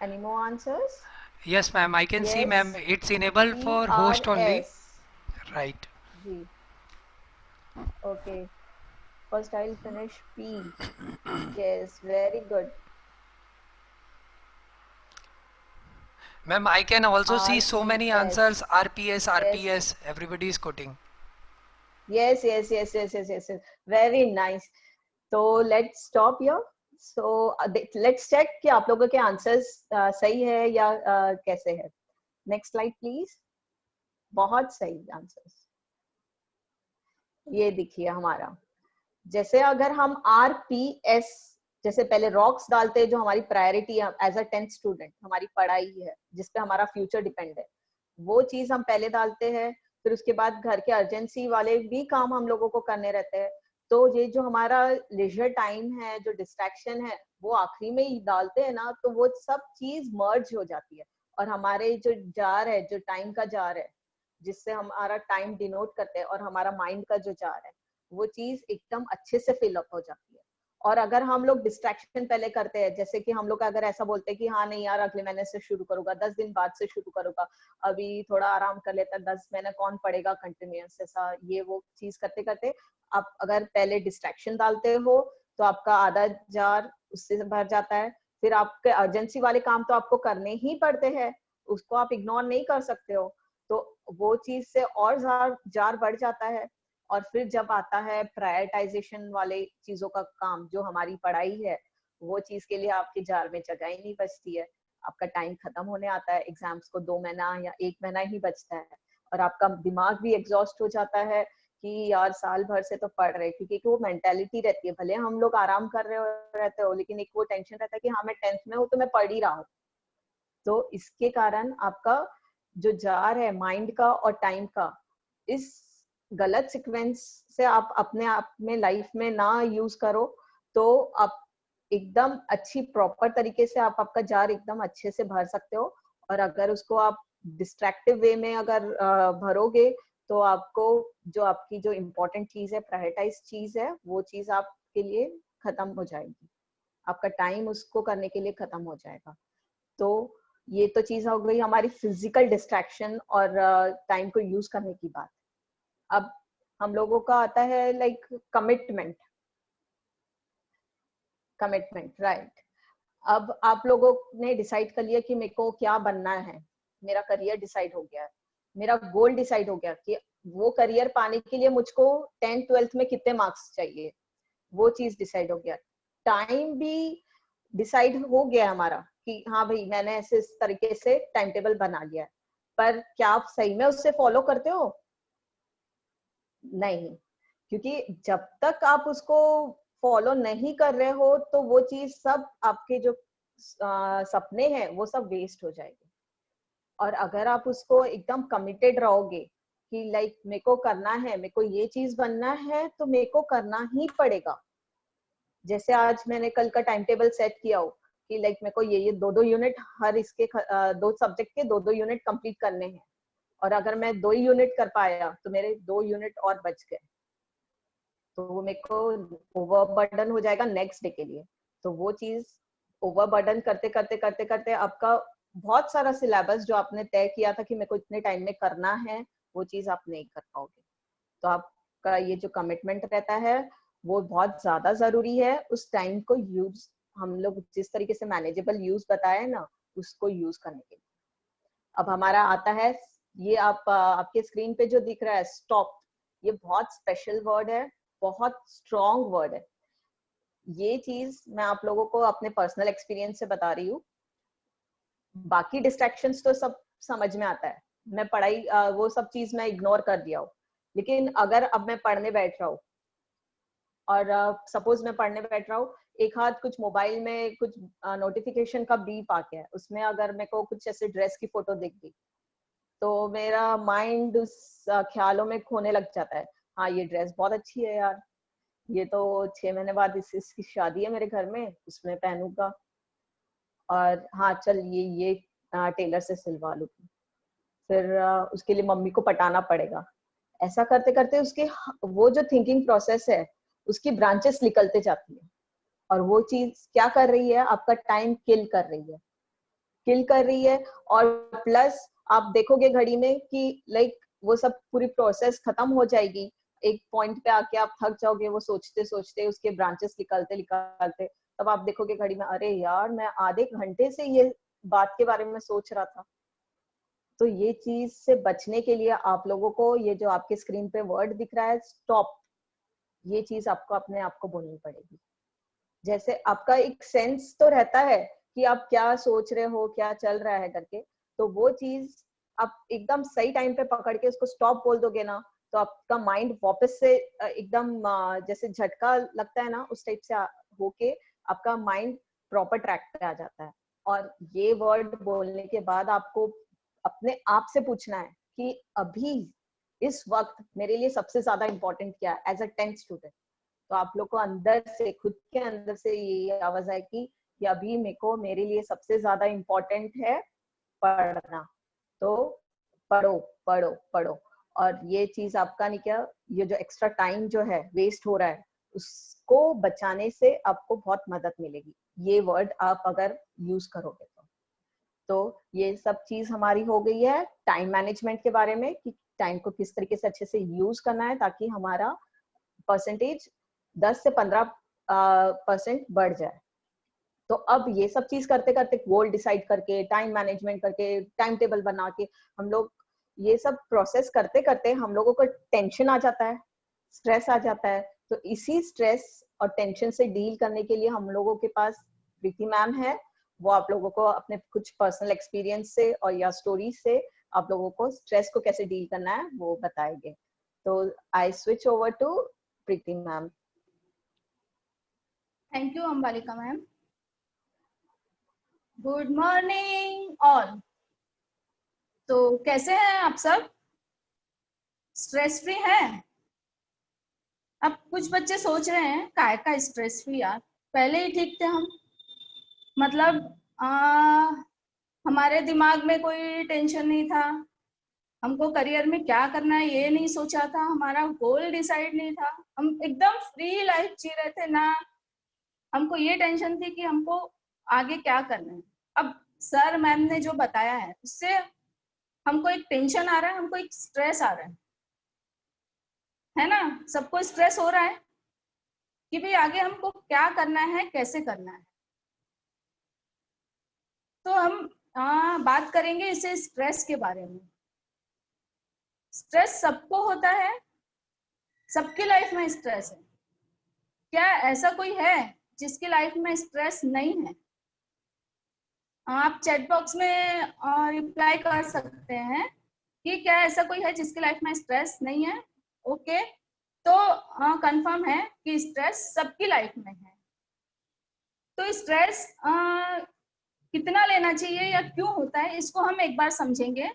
Any more answers? Yes ma'am, I can see Yes. ma'am, it's enabled P, for R, host only, S. right? G. Okay. First I'll finish P. Yes, very good. Ma'am, I can also see so many RPS. answers, RPS, Yes. RPS, everybody is quoting. Yes. Very nice. So let's stop here. So let's check कि आप लोगों के answers सही है या कैसे है। Next slide please. बहुत सही आंसर्स। ये देखिए हमारा, जैसे अगर हम RPS, जैसे पहले रॉक्स डालते हैं जो हमारी प्रायोरिटी है एज अ 10th स्टूडेंट, हमारी पढ़ाई है जिसपे हमारा फ्यूचर डिपेंड है, वो चीज हम पहले डालते हैं। फिर उसके बाद घर के अर्जेंसी वाले भी काम हम लोगों को करने रहते हैं। तो ये जो हमारा लेजर टाइम है, जो डिस्ट्रैक्शन है, वो आखिरी में ही डालते हैं ना, तो वो सब चीज मर्ज हो जाती है। और हमारे जो जार है, जो टाइम का जार है, जिससे हमारा टाइम डिनोट करते हैं, और हमारा माइंड का जो जार है, वो चीज एकदम अच्छे से फिल अप हो जाती है। और अगर हम लोग डिस्ट्रैक्शन पहले करते हैं, जैसे कि हम लोग अगर ऐसा बोलते हैं कि हाँ नहीं यार अगले महीने से शुरू करूंगा, 10 दिन बाद से शुरू करूंगा, अभी थोड़ा आराम कर लेता, 10 महीने कौन पड़ेगा कंटिन्यूअस, ऐसा ये वो चीज करते करते आप अगर पहले डिस्ट्रैक्शन डालते हो तो आपका आधा जार उससे भर जाता है। फिर आपके अर्जेंसी वाले काम तो आपको करने ही पड़ते हैं, उसको आप इग्नोर नहीं कर सकते हो, तो वो चीज से और जार बढ़ जाता है। और फिर जब आता है प्रायोरिटाइजेशन वाले चीजों का काम, जो हमारी पढ़ाई है, वो चीज के लिए आपके जार में जगह ही नहीं बचती है। आपका टाइम खत्म होने आता है, एग्जाम्स को 2 महीना या 1 महीना ही बचता है, और आपका दिमाग भी एग्जॉस्ट हो जाता है कि यार साल भर से तो पढ़ रहे, क्योंकि वो मेंटेलिटी रहती है, भले हम लोग आराम कर रहे रहते हो लेकिन एक वो टेंशन रहता है कि हाँ मैं 10th में हूँ तो मैं पढ़ ही रहा हूँ। तो इसके कारण आपका जो जार है माइंड का और टाइम का, इस गलत सीक्वेंस से आप अपने आप में लाइफ में ना यूज करो, तो आप एकदम अच्छी प्रॉपर तरीके से आप आपका जार एकदम अच्छे से भर सकते हो। और अगर उसको आप डिस्ट्रैक्टिव वे में अगर भरोगे तो आपको जो आपकी जो इम्पोर्टेंट चीज है, प्रायोरिटाइज चीज है, वो चीज आपके लिए खत्म हो जाएगी, आपका टाइम उसको करने के लिए खत्म हो जाएगा। तो ये तो चीज हो गई हमारी फिजिकल डिस्ट्रैक्शन और टाइम को यूज करने की बात। अब हम लोगों का आता है लाइक कमिटमेंट राइट। अब आप लोगों ने डिसाइड कर लिया कि मेरे को क्या बनना है, मेरा करियर डिसाइड हो गया है, मेरा गोल डिसाइड हो गया कि वो करियर पाने के लिए मुझको 10th 12th में कितने मार्क्स चाहिए, वो चीज डिसाइड हो गया। टाइम भी डिसाइड हो गया हमारा कि हाँ भाई मैंने ऐसे इस तरीके से टाइम टेबल बना लिया है, पर क्या आप सही में उससे फॉलो करते हो? नहीं, क्योंकि जब तक आप उसको फॉलो नहीं कर रहे हो तो वो चीज सब आपके जो सपने हैं वो सब वेस्ट हो जाएंगे। और अगर आप उसको एकदम कमिटेड रहोगे कि लाइक मेरे को करना है, मेरे को ये चीज बनना है, तो मेरे को करना ही पड़ेगा। जैसे आज मैंने कल का टाइम टेबल सेट किया हो कि लाइक मेरे को ये 2-2 यूनिट हर इसके 2 सब्जेक्ट के 2-2 यूनिट कंप्लीट करने हैं, और अगर मैं 2 ही यूनिट कर पाया तो मेरे 2 यूनिट और बच गए, तो वो मेरे को ओवरबर्डन हो जाएगा नेक्स्ट डे के लिए। तो वो चीज ओवरबर्डन करते करते करते करते आपका बहुत सारा सिलेबस जो आपने तय किया था कि मेरे को इतने टाइम में करना है, वो चीज आप नहीं कर पाओगे। तो आपका ये जो कमिटमेंट रहता है वो बहुत ज्यादा जरूरी है। उस टाइम को यूज, हम लोग जिस तरीके से मैनेजेबल यूज बताए ना, उसको यूज करने के लिए। अब हमारा आता है ये, आपके स्क्रीन पे जो दिख रहा है स्टॉप, ये बहुत स्पेशल वर्ड है, बहुत स्ट्रॉन्ग वर्ड है। ये चीज मैं आप लोगों को अपने पर्सनल एक्सपीरियंस से बता रही हूँ। बाकी डिस्ट्रैक्शंस तो सब समझ में आता है, मैं पढ़ाई वो सब चीज मैं इग्नोर कर दिया हूँ, लेकिन अगर अब मैं पढ़ने बैठ रहा हूँ और सपोज मैं पढ़ने बैठ रहा हूँ, एक हाथ कुछ मोबाइल में कुछ नोटिफिकेशन का बीप आ गया है, उसमें अगर मेरे को कुछ ऐसे ड्रेस की फोटो दिख गई तो मेरा माइंड उस ख्यालों में खोने लग जाता है, हाँ ये ड्रेस बहुत अच्छी है यार, ये तो 6 महीने बाद इसकी शादी है मेरे घर में, उसमें पहनूंगा, और हाँ चल ये टेलर से सिलवा लूंगी, फिर उसके लिए मम्मी को पटाना पड़ेगा। ऐसा करते करते उसके वो जो थिंकिंग प्रोसेस है उसकी ब्रांचेस निकलते जाती है, और वो चीज क्या कर रही है, आपका टाइम किल कर रही है। और प्लस आप देखोगे घड़ी में कि लाइक वो सब पूरी प्रोसेस खत्म हो जाएगी, एक पॉइंट पे आके आप थक जाओगे वो सोचते सोचते, उसके ब्रांचेस निकलते निकलते, तब आप देखोगे घड़ी में, अरे यार मैं आधे घंटे से ये बात के बारे में सोच रहा था। तो ये चीज से बचने के लिए आप लोगों को ये जो आपके स्क्रीन पे वर्ड दिख रहा है स्टॉप, ये चीज आपको अपने आप को बोलनी पड़ेगी। जैसे आपका एक सेंस तो रहता है कि आप क्या सोच रहे हो, क्या चल रहा है करके, तो वो चीज आप एकदम सही टाइम पे पकड़ के उसको स्टॉप बोल दोगे ना, तो आपका माइंड वापस से एकदम जैसे झटका लगता है ना, उस टाइप से होके आपका माइंड प्रॉपर ट्रैक पे आ जाता है। और ये वर्ड बोलने के बाद आपको अपने आप से पूछना है कि अभी इस वक्त मेरे लिए सबसे ज्यादा इम्पोर्टेंट क्या है एज अ 10th स्टूडेंट। तो आप लोग को अंदर से, खुद के अंदर से ये आवाज आए कि अभी मेरे लिए सबसे ज्यादा इम्पोर्टेंट है पढ़ना। तो पढ़ो पढ़ो पढ़ो, और ये चीज आपका नहीं क्या, ये जो एक्स्ट्रा टाइम जो है वेस्ट हो रहा है उसको बचाने से आपको बहुत मदद मिलेगी, ये वर्ड आप अगर यूज करोगे तो ये सब चीज हमारी हो गई है टाइम मैनेजमेंट के बारे में, कि टाइम को किस तरीके से अच्छे से यूज करना है ताकि हमारा परसेंटेज 10 से 15% बढ़ जाए। तो अब ये सब चीज करते करते, गोल डिसाइड करके, टाइम मैनेजमेंट करके, टाइम टेबल बना के, हम लोग ये सब प्रोसेस करते करते हम लोगों को टेंशन आ जाता है, स्ट्रेस आ जाता है। तो इसी स्ट्रेस और टेंशन से डील करने के लिए हम लोगों के पास प्रीति मैम है, वो आप लोगों को अपने कुछ पर्सनल एक्सपीरियंस से और या स्टोरी से आप लोगों को स्ट्रेस को कैसे डील करना है वो बताएंगे। तो I switch over to Preeti ma'am. Thank you Ambalika ma'am. Good morning all. तो कैसे हैं आप सब? स्ट्रेस फ्री हैं? अब कुछ बच्चे सोच रहे हैं काय का स्ट्रेस फ्री यार, पहले ही ठीक थे हम, मतलब हमारे दिमाग में कोई टेंशन नहीं था, हमको करियर में क्या करना है ये नहीं सोचा था, हमारा गोल डिसाइड नहीं था, हम एकदम फ्री लाइफ जी रहे थे ना, हमको ये टेंशन थी कि हमको आगे क्या करना है। अब सर मैम ने जो बताया है उससे हमको एक टेंशन आ रहा है, हमको एक स्ट्रेस आ रहा है ना, सबको स्ट्रेस हो रहा है कि भाई आगे हमको क्या करना है, कैसे करना है। तो हम बात करेंगे इसे स्ट्रेस के बारे में। स्ट्रेस सबको होता है, सबकी लाइफ में स्ट्रेस है। क्या ऐसा कोई है जिसकी लाइफ में स्ट्रेस नहीं है? आप चैट बॉक्स में रिप्लाई कर सकते हैं कि क्या ऐसा कोई है जिसकी लाइफ में स्ट्रेस नहीं है। ओके, तो कंफर्म है कि स्ट्रेस सबकी लाइफ में है। तो स्ट्रेस कितना लेना चाहिए या क्यों होता है, इसको हम एक बार समझेंगे।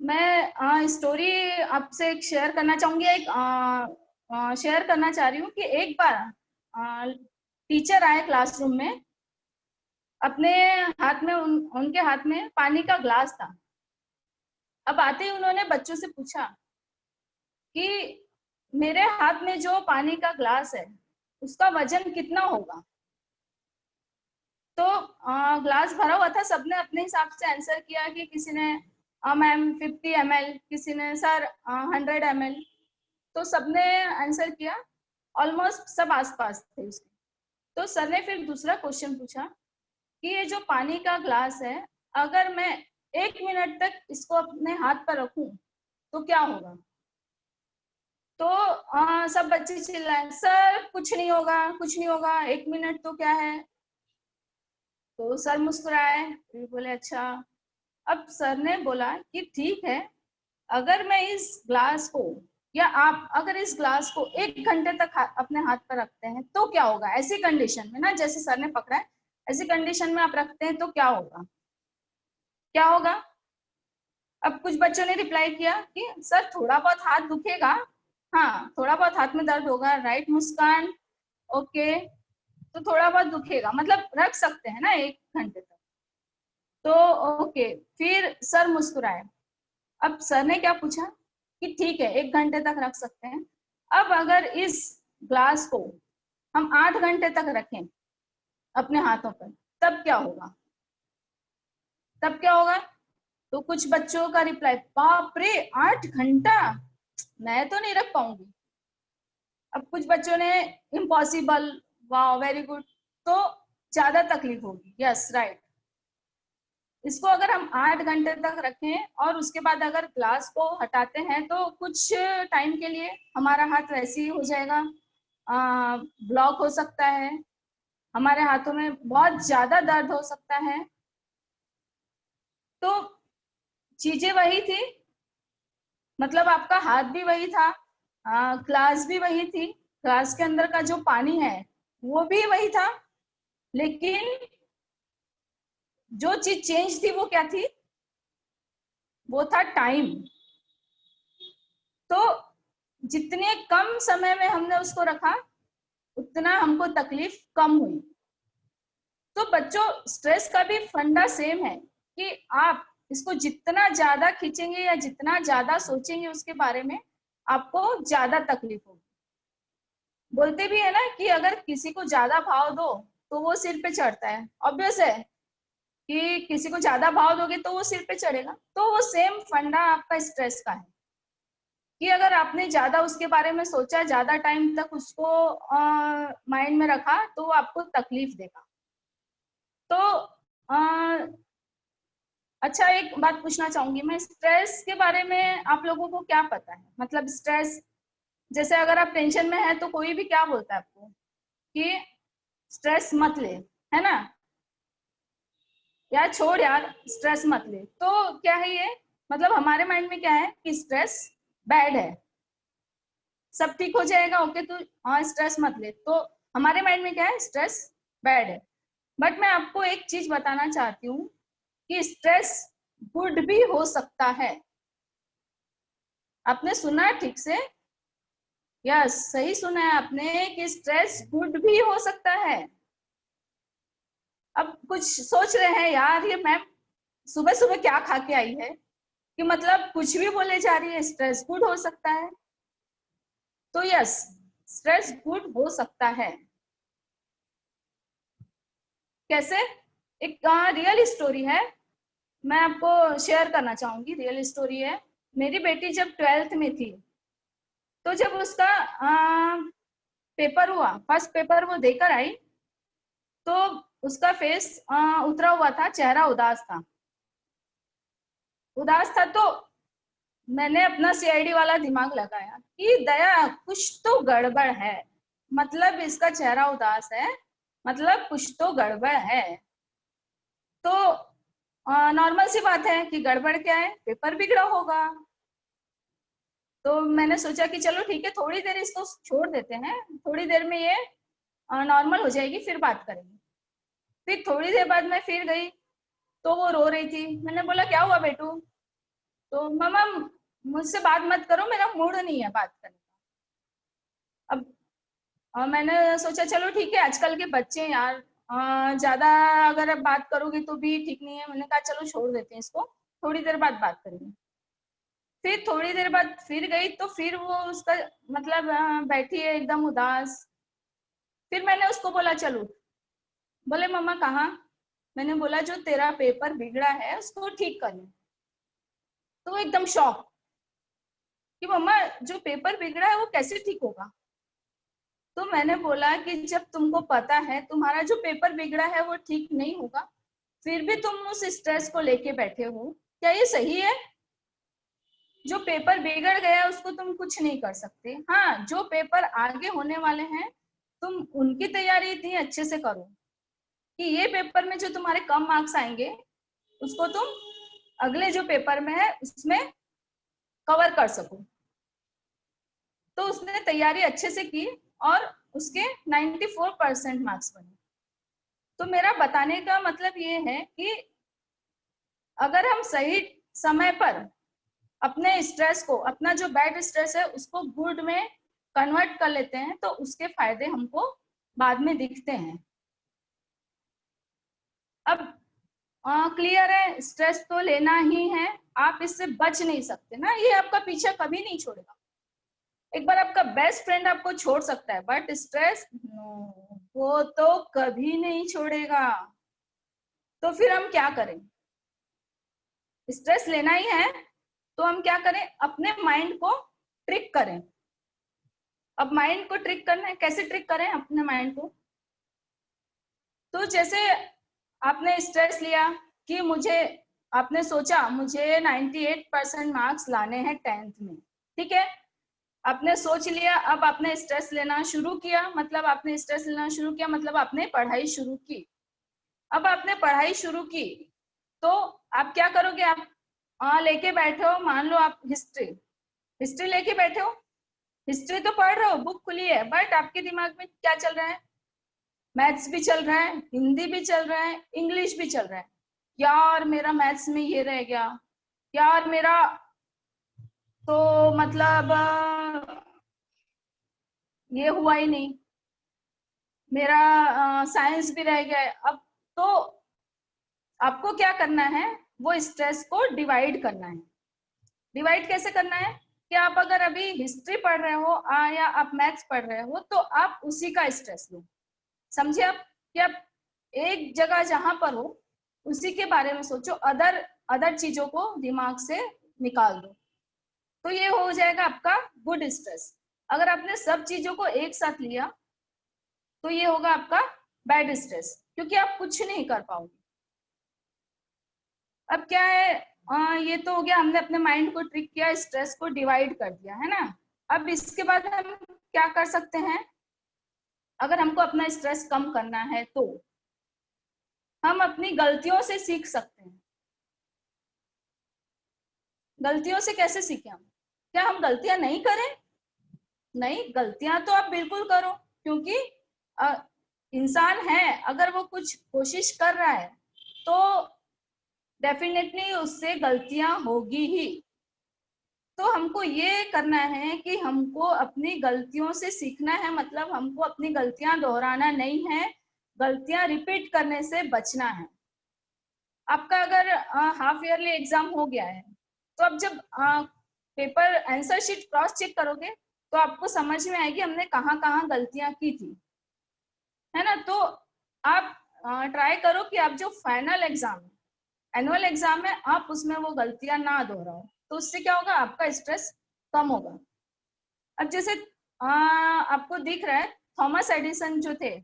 मैं स्टोरी आपसे एक शेयर करना चाहूंगी, एक शेयर करना चाह रही हूँ कि एक बार टीचर आए क्लासरूम में, अपने हाथ में उनके हाथ में पानी का ग्लास था। अब आते ही उन्होंने बच्चों से पूछा कि मेरे हाथ में जो पानी का ग्लास है उसका वजन कितना होगा। तो ग्लास भरा हुआ था, सबने अपने हिसाब से आंसर किया कि किसी ने मैम 50 ml, किसी ने सर 100 ml। तो सबने आंसर किया, ऑलमोस्ट सब आसपास थे उसके। तो सर ने फिर दूसरा क्वेश्चन पूछा कि ये जो पानी का ग्लास है, अगर मैं 1 मिनट तक इसको अपने हाथ पर रखूं तो क्या होगा। तो सब बच्चे चिल्लाए, सर कुछ नहीं होगा, कुछ नहीं होगा, 1 मिनट तो क्या है। तो सर मुस्कुराए, फिर बोले अच्छा। अब सर ने बोला कि ठीक है, अगर मैं इस ग्लास को, या आप अगर इस ग्लास को 1 घंटे तक अपने हाथ पर रखते हैं तो क्या होगा। ऐसी कंडीशन में ना, जैसे सर ने पकड़ा है ऐसी कंडीशन में आप रखते हैं तो क्या होगा, क्या होगा। अब कुछ बच्चों ने रिप्लाई किया कि सर थोड़ा बहुत हाथ दुखेगा, हाँ थोड़ा बहुत हाथ में दर्द होगा, राइट मुस्कान, ओके, तो थोड़ा बहुत दुखेगा, मतलब रख सकते हैं ना 1 घंटे तक। तो ओके, फिर सर मुस्कुराए। अब सर ने क्या पूछा कि ठीक है 1 घंटे तक रख सकते हैं, अब अगर इस ग्लास को हम 8 घंटे तक रखें अपने हाथों पर तब क्या होगा, तब क्या होगा। तो कुछ बच्चों का रिप्लाई, बाप रे 8 घंटा, मैं तो नहीं रख पाऊंगी। अब कुछ बच्चों ने इम्पॉसिबल, वाह वेरी गुड, तो ज्यादा तकलीफ होगी, यस राइट। इसको अगर हम 8 घंटे तक रखें और उसके बाद अगर ग्लास को हटाते हैं तो कुछ टाइम के लिए हमारा हाथ वैसे ही हो जाएगा, ब्लॉक हो सकता है, हमारे हाथों में बहुत ज्यादा दर्द हो सकता है। तो चीजें वही थी, मतलब आपका हाथ भी वही था, ग्लास भी वही थी, ग्लास के अंदर का जो पानी है वो भी वही था, लेकिन जो चीज चेंज थी वो क्या थी, वो था टाइम। तो जितने कम समय में हमने उसको रखा उतना हमको तकलीफ कम हुई। तो बच्चों स्ट्रेस का भी फंडा सेम है कि आप इसको जितना ज्यादा खींचेंगे या जितना ज्यादा सोचेंगे उसके बारे में, आपको ज्यादा तकलीफ होगी। बोलते भी है ना कि अगर किसी को ज्यादा भाव दो तो वो सिर पे चढ़ता है। ऑब्वियस है कि किसी को ज्यादा भाव दोगे तो वो सिर पे चढ़ेगा। तो वो सेम फंडा आपका स्ट्रेस का है कि अगर आपने ज्यादा उसके बारे में सोचा, ज्यादा टाइम तक उसको माइंड में रखा, तो वो आपको तकलीफ देगा। तो अच्छा, एक बात पूछना चाहूंगी मैं, स्ट्रेस के बारे में आप लोगों को क्या पता है? मतलब स्ट्रेस, जैसे अगर आप टेंशन में है तो कोई भी क्या बोलता है आपको कि स्ट्रेस मत ले, है ना, यार छोड़ यार स्ट्रेस मत ले। तो क्या है ये, मतलब हमारे माइंड में क्या है कि स्ट्रेस बैड है, सब ठीक हो जाएगा, ओके तो हाँ स्ट्रेस मत ले। तो हमारे माइंड में क्या है, स्ट्रेस बैड है। बट मैं आपको एक चीज बताना चाहती हूँ कि स्ट्रेस गुड भी हो सकता है। आपने सुना ठीक से? यस, सही सुना है आपने कि स्ट्रेस गुड भी हो सकता है। अब कुछ सोच रहे हैं यार ये मैम सुबह सुबह क्या खा के आई है कि मतलब कुछ भी बोले जा रही है, स्ट्रेस गुड हो सकता है। तो यस, स्ट्रेस गुड हो सकता है। कैसे? एक रियल स्टोरी है, मैं आपको शेयर करना चाहूंगी। रियल स्टोरी है, मेरी बेटी जब 12th में थी तो जब उसका पेपर हुआ, फर्स्ट पेपर वो देकर आई, तो उसका फेस उतरा हुआ था, चेहरा उदास था। उदास था तो मैंने अपना सीआईडी वाला दिमाग लगाया कि दया कुछ तो गड़बड़ है, मतलब इसका चेहरा उदास है, मतलब कुछ तो गड़बड़ है। तो नॉर्मल सी बात है कि गड़बड़ क्या है, पेपर बिगड़ा होगा। तो मैंने सोचा कि चलो ठीक है, थोड़ी देर इसको छोड़ देते हैं, थोड़ी देर में ये नॉर्मल हो जाएगी, फिर बात करेंगे। फिर थोड़ी देर बाद मैं फिर गई तो वो रो रही थी। मैंने बोला क्या हुआ बेटू? तो मामा मुझसे बात मत करो, मेरा मूड नहीं है बात करने का। अब मैंने सोचा चलो ठीक है, आजकल के बच्चे यार ज्यादा अगर अब बात करोगे तो भी ठीक नहीं है। मैंने कहा चलो छोड़ देते हैं इसको, थोड़ी देर बाद बात करेंगे। फिर थोड़ी देर बाद फिर गई तो फिर वो उसका मतलब बैठी है एकदम उदास। फिर मैंने उसको बोला चलो, बोले मम्मा कहाँ? मैंने बोला जो तेरा पेपर बिगड़ा है उसको ठीक करना। तो वो एकदम शॉक कि मम्मा जो पेपर बिगड़ा है वो कैसे ठीक होगा? तो मैंने बोला कि जब तुमको पता है तुम्हारा जो पेपर बिगड़ा है वो ठीक नहीं होगा, फिर भी तुम उस स्ट्रेस को लेके बैठे हो, क्या ये सही है? जो पेपर बिगड़ गया उसको तुम कुछ नहीं कर सकते। हाँ, जो पेपर आगे होने वाले हैं तुम उनकी तैयारी इतनी अच्छे से करो कि ये पेपर में जो तुम्हारे कम मार्क्स आएंगे उसको तुम अगले जो पेपर में है उसमें कवर कर सको। तो उसने तैयारी अच्छे से की और उसके 94% मार्क्स बने। तो मेरा बताने का मतलब ये है कि अगर हम सही समय पर अपने स्ट्रेस को, अपना जो बैड स्ट्रेस है उसको गुड में कन्वर्ट कर लेते हैं तो उसके फायदे हमको बाद में दिखते हैं। अब क्लियर है, स्ट्रेस तो लेना ही है, आप इससे बच नहीं सकते ना, ये आपका पीछा कभी नहीं छोड़ेगा। एक बार आपका बेस्ट फ्रेंड आपको छोड़ सकता है बट स्ट्रेस नो, वो तो कभी नहीं छोड़ेगा। तो फिर हम क्या करें? स्ट्रेस लेना ही है तो हम क्या करें? अपने माइंड को ट्रिक करें। अब माइंड को ट्रिक करना है, कैसे ट्रिक करें अपने माइंड को? तो जैसे आपने स्ट्रेस लिया कि मुझे, आपने सोचा मुझे 98% मार्क्स लाने हैं 10th में, ठीक है, आपने सोच लिया। अब आपने स्ट्रेस लेना शुरू किया, मतलब आपने स्ट्रेस लेना शुरू किया मतलब आपने पढ़ाई शुरू की। अब आपने पढ़ाई शुरू की तो आप क्या करोगे? आप लेके बैठे हो, मान लो आप हिस्ट्री लेके बैठे हो, हिस्ट्री तो पढ़ रहे हो, बुक खुली है, बट आपके दिमाग में क्या चल रहा है? मैथ्स भी चल रहा है, हिंदी भी चल रहा है, इंग्लिश भी चल रहा है। यार मेरा मैथ्स में ये रह गया, यार मेरा तो मतलब ये हुआ ही नहीं, मेरा साइंस भी रह गया है। अब तो आपको क्या करना है? वो स्ट्रेस को डिवाइड करना है। डिवाइड कैसे करना है कि आप अगर अभी हिस्ट्री पढ़ रहे हो या आप मैथ्स पढ़ रहे हो तो आप उसी का स्ट्रेस लो। समझे आप कि आप एक जगह जहां पर हो उसी के बारे में सोचो, अदर चीजों को दिमाग से निकाल दो, तो ये हो जाएगा आपका गुड स्ट्रेस। अगर आपने सब चीजों को एक साथ लिया तो ये होगा आपका बैड स्ट्रेस, क्योंकि आप कुछ नहीं कर पाओगे। अब क्या है, ये तो हो गया, हमने अपने माइंड को ट्रिक किया, स्ट्रेस को डिवाइड कर दिया है ना। अब इसके बाद हम क्या कर सकते हैं, अगर हमको अपना स्ट्रेस कम करना है तो हम अपनी गलतियों से सीख सकते हैं। गलतियों से कैसे सीखें हम? क्या हम गलतियां नहीं करें? नहीं, गलतियां तो आप बिल्कुल करो, क्योंकि इंसान है, अगर वो कुछ कोशिश कर रहा है तो डेफिनेटली उससे गलतियां होगी ही। तो हमको ये करना है कि हमको अपनी गलतियों से सीखना है, मतलब हमको अपनी गलतियां दोहराना नहीं है, गलतियां रिपीट करने से बचना है। आपका अगर हाफ ईयरली एग्जाम हो गया है तो अब जब paper answer sheet cross check करोगे तो आपको समझ में आएगी हमने कहाँ कहाँ गलतियां की थी, है ना। तो आप ट्राई करो कि आप जो फाइनल एग्जाम है, एनुअल एग्जाम है, आप उसमें वो गलतियां ना दोहराओ, तो उससे क्या होगा, आपका स्ट्रेस कम होगा। अब जैसे आपको दिख रहा है थॉमस एडिसन जो थे,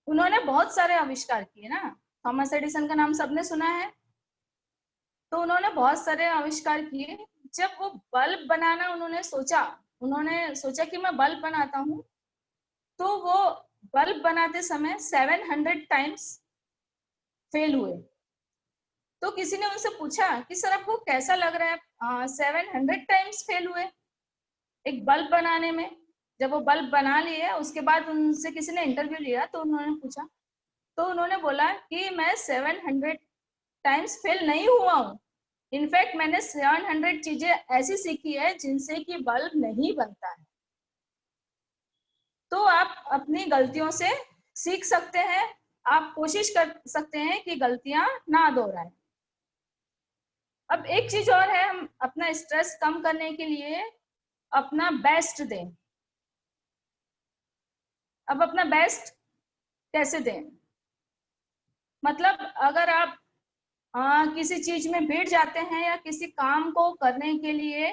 उन्होंने बहुत सारे आविष्कार किए ना। थॉमस एडिसन का नाम सबने सुना है। तो उन्होंने बहुत सारे आविष्कार किए। जब वो बल्ब बनाना उन्होंने सोचा कि मैं बल्ब बनाता हूँ, तो वो बल्ब बनाते समय 700 टाइम्स फेल हुए। तो किसी ने उनसे पूछा कि सर आपको कैसा लग रहा है 700 टाइम्स फेल हुए एक बल्ब बनाने में। जब वो बल्ब बना लिए उसके बाद उनसे किसी ने इंटरव्यू लिया तो उन्होंने पूछा, तो उन्होंने बोला कि मैं 700 टाइम्स फेल नहीं हुआ हूँ, इनफैक्ट मैंने 700 चीजें ऐसी सीखी है जिनसे कि बल्ब नहीं बनता है। तो आप अपनी गलतियों से सीख सकते हैं, आप कोशिश कर सकते हैं कि गलतियां ना दोहराएं। अब एक चीज और है, हम अपना स्ट्रेस कम करने के लिए अपना बेस्ट दें। अब अपना बेस्ट कैसे दें, मतलब अगर आप किसी चीज में भिड़ जाते हैं या किसी काम को करने के लिए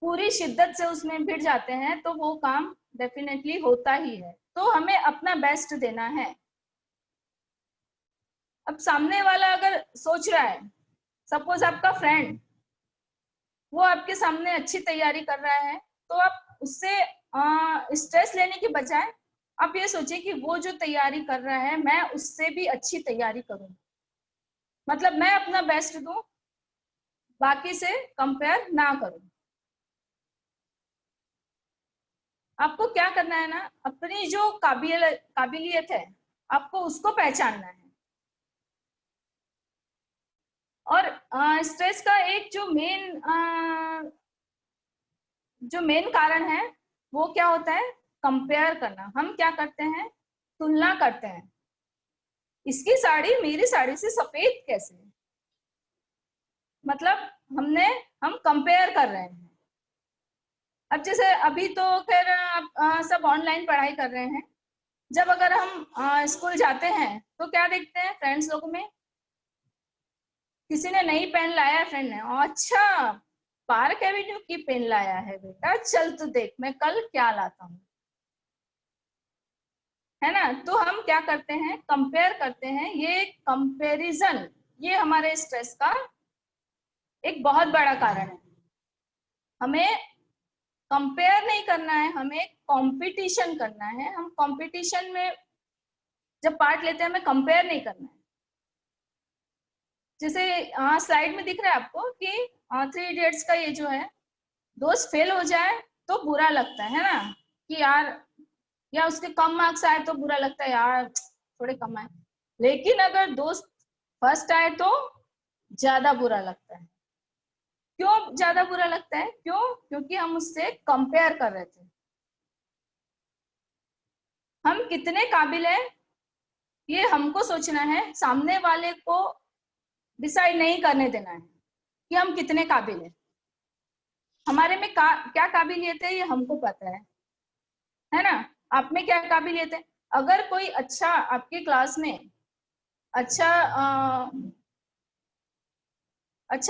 पूरी शिद्दत से उसमें भिड़ जाते हैं तो वो काम डेफिनेटली होता ही है। तो हमें अपना बेस्ट देना है। अब सामने वाला अगर सोच रहा है, सपोज आपका फ्रेंड वो आपके सामने अच्छी तैयारी कर रहा है, तो आप उससे स्ट्रेस लेने के बजाय आप ये सोचिए कि वो जो तैयारी कर रहा है मैं उससे भी अच्छी तैयारी करूं, मतलब मैं अपना बेस्ट दूं, बाकी से कंपेयर ना करूं। आपको क्या करना है ना, अपनी जो काबिलियत है आपको उसको पहचानना है। और स्ट्रेस का एक जो मेन कारण है वो क्या होता है, कंपेयर करना। हम क्या करते हैं, तुलना करते हैं, इसकी साड़ी मेरी साड़ी से सफेद कैसे, मतलब हम कंपेयर कर रहे हैं। अब जैसे अभी तो खैर सब ऑनलाइन पढ़ाई कर रहे हैं। जब अगर हम स्कूल जाते हैं तो क्या देखते हैं, फ्रेंड्स लोगों में किसी ने नई पेन लाया है, फ्रेंड ने, अच्छा पार्क एवेन्यू की पेन लाया है बेटा, चल तू देख मैं कल क्या लाता हूँ, है ना। तो हम क्या करते हैं, कंपेयर करते हैं। ये कंपैरिजन ये हमारे स्ट्रेस का एक बहुत बड़ा कारण है। हमें कंपेयर नहीं करना है, हमें कंपटीशन करना है। हम कंपटीशन में जब पार्ट लेते हैं हमें कंपेयर नहीं करना है। जैसे स्लाइड में दिख रहा है आपको कि 3 इडियट्स का ये जो है, दोस्त फेल हो जाए तो बुरा लगता है ना, कि यार, या उसके कम मार्क्स आए तो बुरा लगता है यार थोड़े कम आए, लेकिन अगर दोस्त फर्स्ट आए तो ज्यादा बुरा लगता है। क्यों ज्यादा बुरा लगता है, क्योंकि हम उससे कंपेयर कर रहे थे। हम कितने काबिल हैं ये हमको सोचना है, सामने वाले को डिसाइड नहीं करने देना है कि हम कितने काबिल हैं। हमारे में क्या काबिलियत है ये हमको पता है ना। आप में क्या काबिलियत है। अगर कोई अच्छा आपके क्लास में अच्छा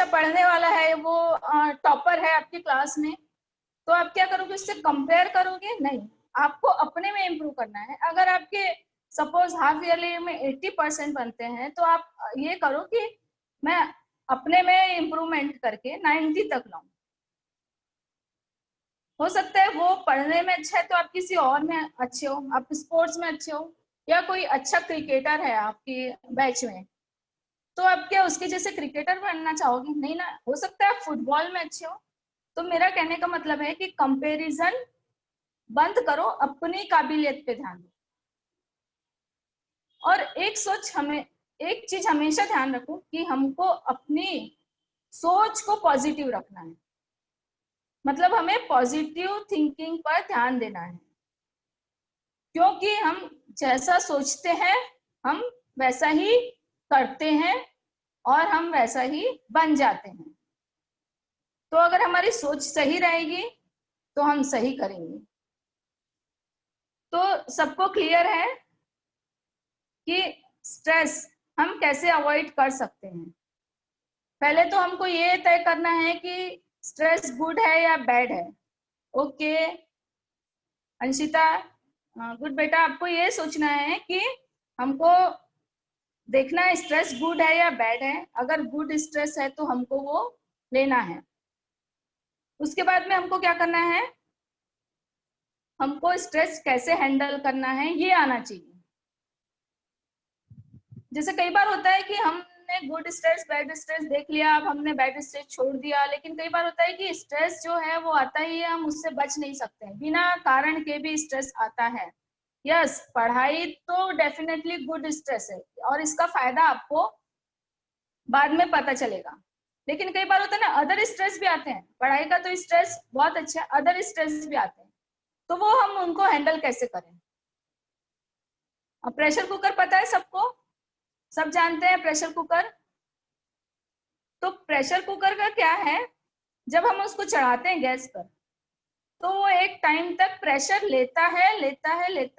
पढ़ने वाला है, वो टॉपर है आपकी क्लास में, तो आप क्या करोगे, उससे कंपेयर करोगे नहीं, आपको अपने में इम्प्रूव करना है। अगर आपके सपोज हाफ ईयरली में 80% बनते हैं, तो आप ये करो कि मैं अपने में इम्प्रूवमेंट करके 90 तक लाऊं। हो सकता है वो पढ़ने में अच्छा है तो आप किसी और में अच्छे हो, आप स्पोर्ट्स में अच्छे हो, या कोई अच्छा क्रिकेटर है आपकी बैच में, तो आप क्या उसके जैसे क्रिकेटर बनना चाहोगे, नहीं ना। हो सकता है आप फुटबॉल में अच्छे हो। तो मेरा कहने का मतलब है कि कंपैरिजन बंद करो, अपनी काबिलियत पे ध्यान दो। और एक चीज हमेशा ध्यान रखो कि हमको अपनी सोच को पॉजिटिव रखना है। मतलब हमें पॉजिटिव थिंकिंग पर ध्यान देना है, क्योंकि हम जैसा सोचते हैं हम वैसा ही करते हैं और हम वैसा ही बन जाते हैं। तो अगर हमारी सोच सही रहेगी तो हम सही करेंगे। तो सबको क्लियर है कि स्ट्रेस हम कैसे अवॉइड कर सकते हैं। पहले तो हमको ये तय करना है कि स्ट्रेस गुड है या बैड है। ओके अंशिता, गुड बेटा, आपको ये सोचना है कि हमको देखना है स्ट्रेस गुड है या बैड है। अगर गुड स्ट्रेस है तो हमको वो लेना है। उसके बाद में हमको क्या करना है, हमको स्ट्रेस कैसे हैंडल करना है ये आना चाहिए। जैसे कई बार होता है कि हमने गुड स्ट्रेस बैड स्ट्रेस देख लिया, अब हमने बैड स्ट्रेस छोड़ दिया, लेकिन कई बार होता है कि स्ट्रेस जो है वो आता ही है, हम उससे बच नहीं सकते हैं, बिना कारण के भी स्ट्रेस आता है। यस, पढ़ाई तो डेफिनेटली गुड स्ट्रेस है और इसका फायदा आपको बाद में पता चलेगा। लेकिन कई बार होता है ना, अदर स्ट्रेस भी आते हैं। पढ़ाई का तो स्ट्रेस बहुत अच्छा है, अदर स्ट्रेस भी आते हैं, तो वो हम उनको हैंडल कैसे करें। अब प्रेशर कुकर पता है सबको, सब जानते हैं प्रेशर कुकर। तो प्रेशर कुकर का क्या है, जब हम उसको चढ़ाते हैं गैस पर तो वो एक टाइम तक प्रेशर लेता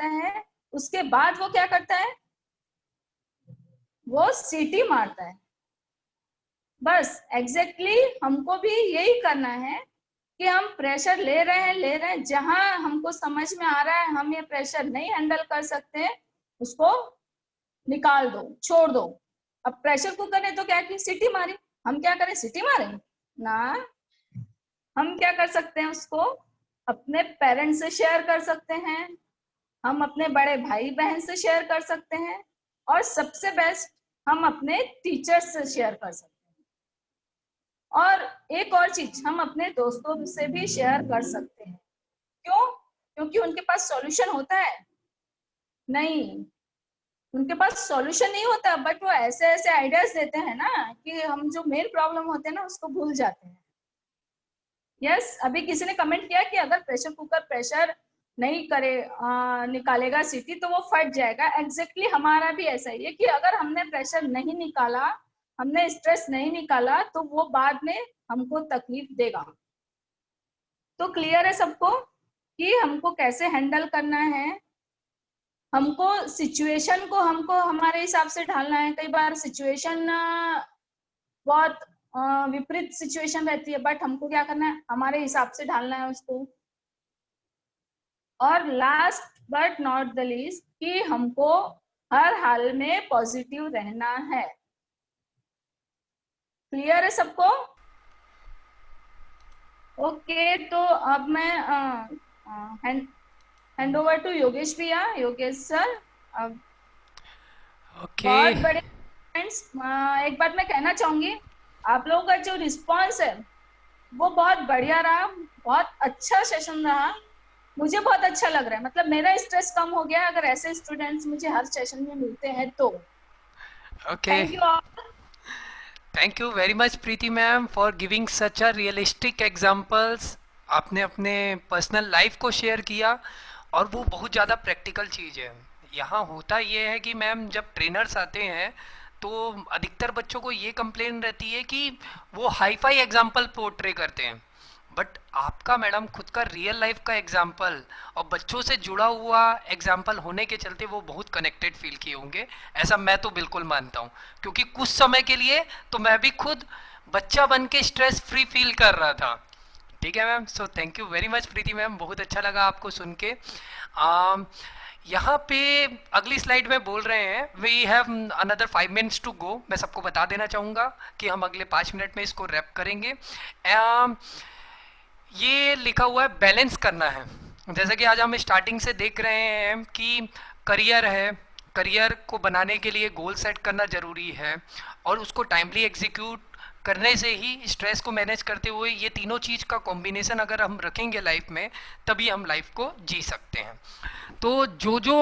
है। उसके बाद वो क्या करता है, वो सीटी मारता है। बस एग्जैक्टली हमको भी यही करना है कि हम प्रेशर ले रहे हैं, जहां हमको समझ में आ रहा है हम ये प्रेशर नहीं हैंडल कर सकते, उसको निकाल दो, छोड़ दो। अब प्रेशर कुकर ने तो क्या की, सीटी मारी, हम क्या करें, सीटी मारें ना। हम क्या कर सकते हैं, उसको अपने पेरेंट्स से शेयर कर सकते हैं, हम अपने बड़े भाई बहन से शेयर कर सकते हैं, और सबसे बेस्ट हम अपने टीचर्स से शेयर कर सकते हैं। और एक और चीज, हम अपने दोस्तों से भी शेयर कर सकते हैं। क्यों? क्योंकि उनके पास सॉल्यूशन होता है नहीं, उनके पास सॉल्यूशन नहीं होता, बट वो ऐसे ऐसे आइडियाज देते हैं ना कि हम जो मेन प्रॉब्लम होते हैं ना उसको भूल जाते हैं। यस, अभी किसी ने कमेंट किया कि अगर प्रेशर कुकर प्रेशर नहीं करे निकालेगा सीटी तो वो फट जाएगा। एग्जैक्टली हमारा भी ऐसा ही है कि अगर हमने प्रेशर नहीं निकाला, हमने स्ट्रेस नहीं निकाला, तो वो बाद में हमको तकलीफ देगा। तो क्लियर है सबको कि हमको कैसे हैंडल करना है। हमको सिचुएशन को हमको हमारे हिसाब से ढालना है। कई बार सिचुएशन बहुत विपरीत सिचुएशन रहती है, बट हमको क्या करना है, हमारे हिसाब से ढालना है उसको। और last but not the least कि हमको हर हाल में पॉजिटिव रहना है। क्लियर है सबको? ओके, तो अब मैं हैंड ओवर टू योगेश भैया। योगेश सर, अब बहुत बड़े फ्रेंड्स, एक बात मैं कहना चाहूंगी, आप लोगों का जो रिस्पांस है वो बहुत बढ़िया रहा, बहुत अच्छा सेशन रहा, मुझे बहुत अच्छा लग रहा है। मतलब मेरा स्ट्रेस कम हो गया अगर ऐसे स्टूडेंट्स मुझे हर सेशन में मिलते हैं तो। Okay. Thank you all. Thank you very much Preeti ma'am for giving such a realistic examples. आपने अपने पर्सनल लाइफ को शेयर किया और वो बहुत ज़्यादा प्रैक्टिकल चीज़ है। यहाँ होता ये है कि मैम जब ट्रेनर्स आते हैं तो अधिकतर बच्चों को ये कंप्लेन रहती है कि वो हाई फाई एग्जाम्पल पोर्ट्रे करते हैं, बट आपका मैडम खुद का रियल लाइफ का एग्जाम्पल और बच्चों से जुड़ा हुआ एग्जाम्पल होने के चलते वो बहुत कनेक्टेड फील किए होंगे, ऐसा मैं तो बिल्कुल मानता हूँ। क्योंकि कुछ समय के लिए तो मैं भी खुद बच्चा बन के स्ट्रेस फ्री फील कर रहा था। ठीक है ma'am, so thank you very much Preeti ma'am, बहुत अच्छा लगा आपको सुन के। यहाँ पे अगली स्लाइड में बोल रहे हैं we have another 5 minutes to go. मैं सबको बता देना चाहूँगा कि हम अगले 5 मिनट में इसको रैप करेंगे। ये लिखा हुआ है बैलेंस करना है। जैसे कि आज हम स्टार्टिंग से देख रहे हैं कि करियर है, करियर को बनाने के लिए गोल सेट करना जरूरी है और उसको टाइमली एग्जीक्यूट करने से ही स्ट्रेस को मैनेज करते हुए ये तीनों चीज़ का कॉम्बिनेशन अगर हम रखेंगे लाइफ में तभी हम लाइफ को जी सकते हैं। तो जो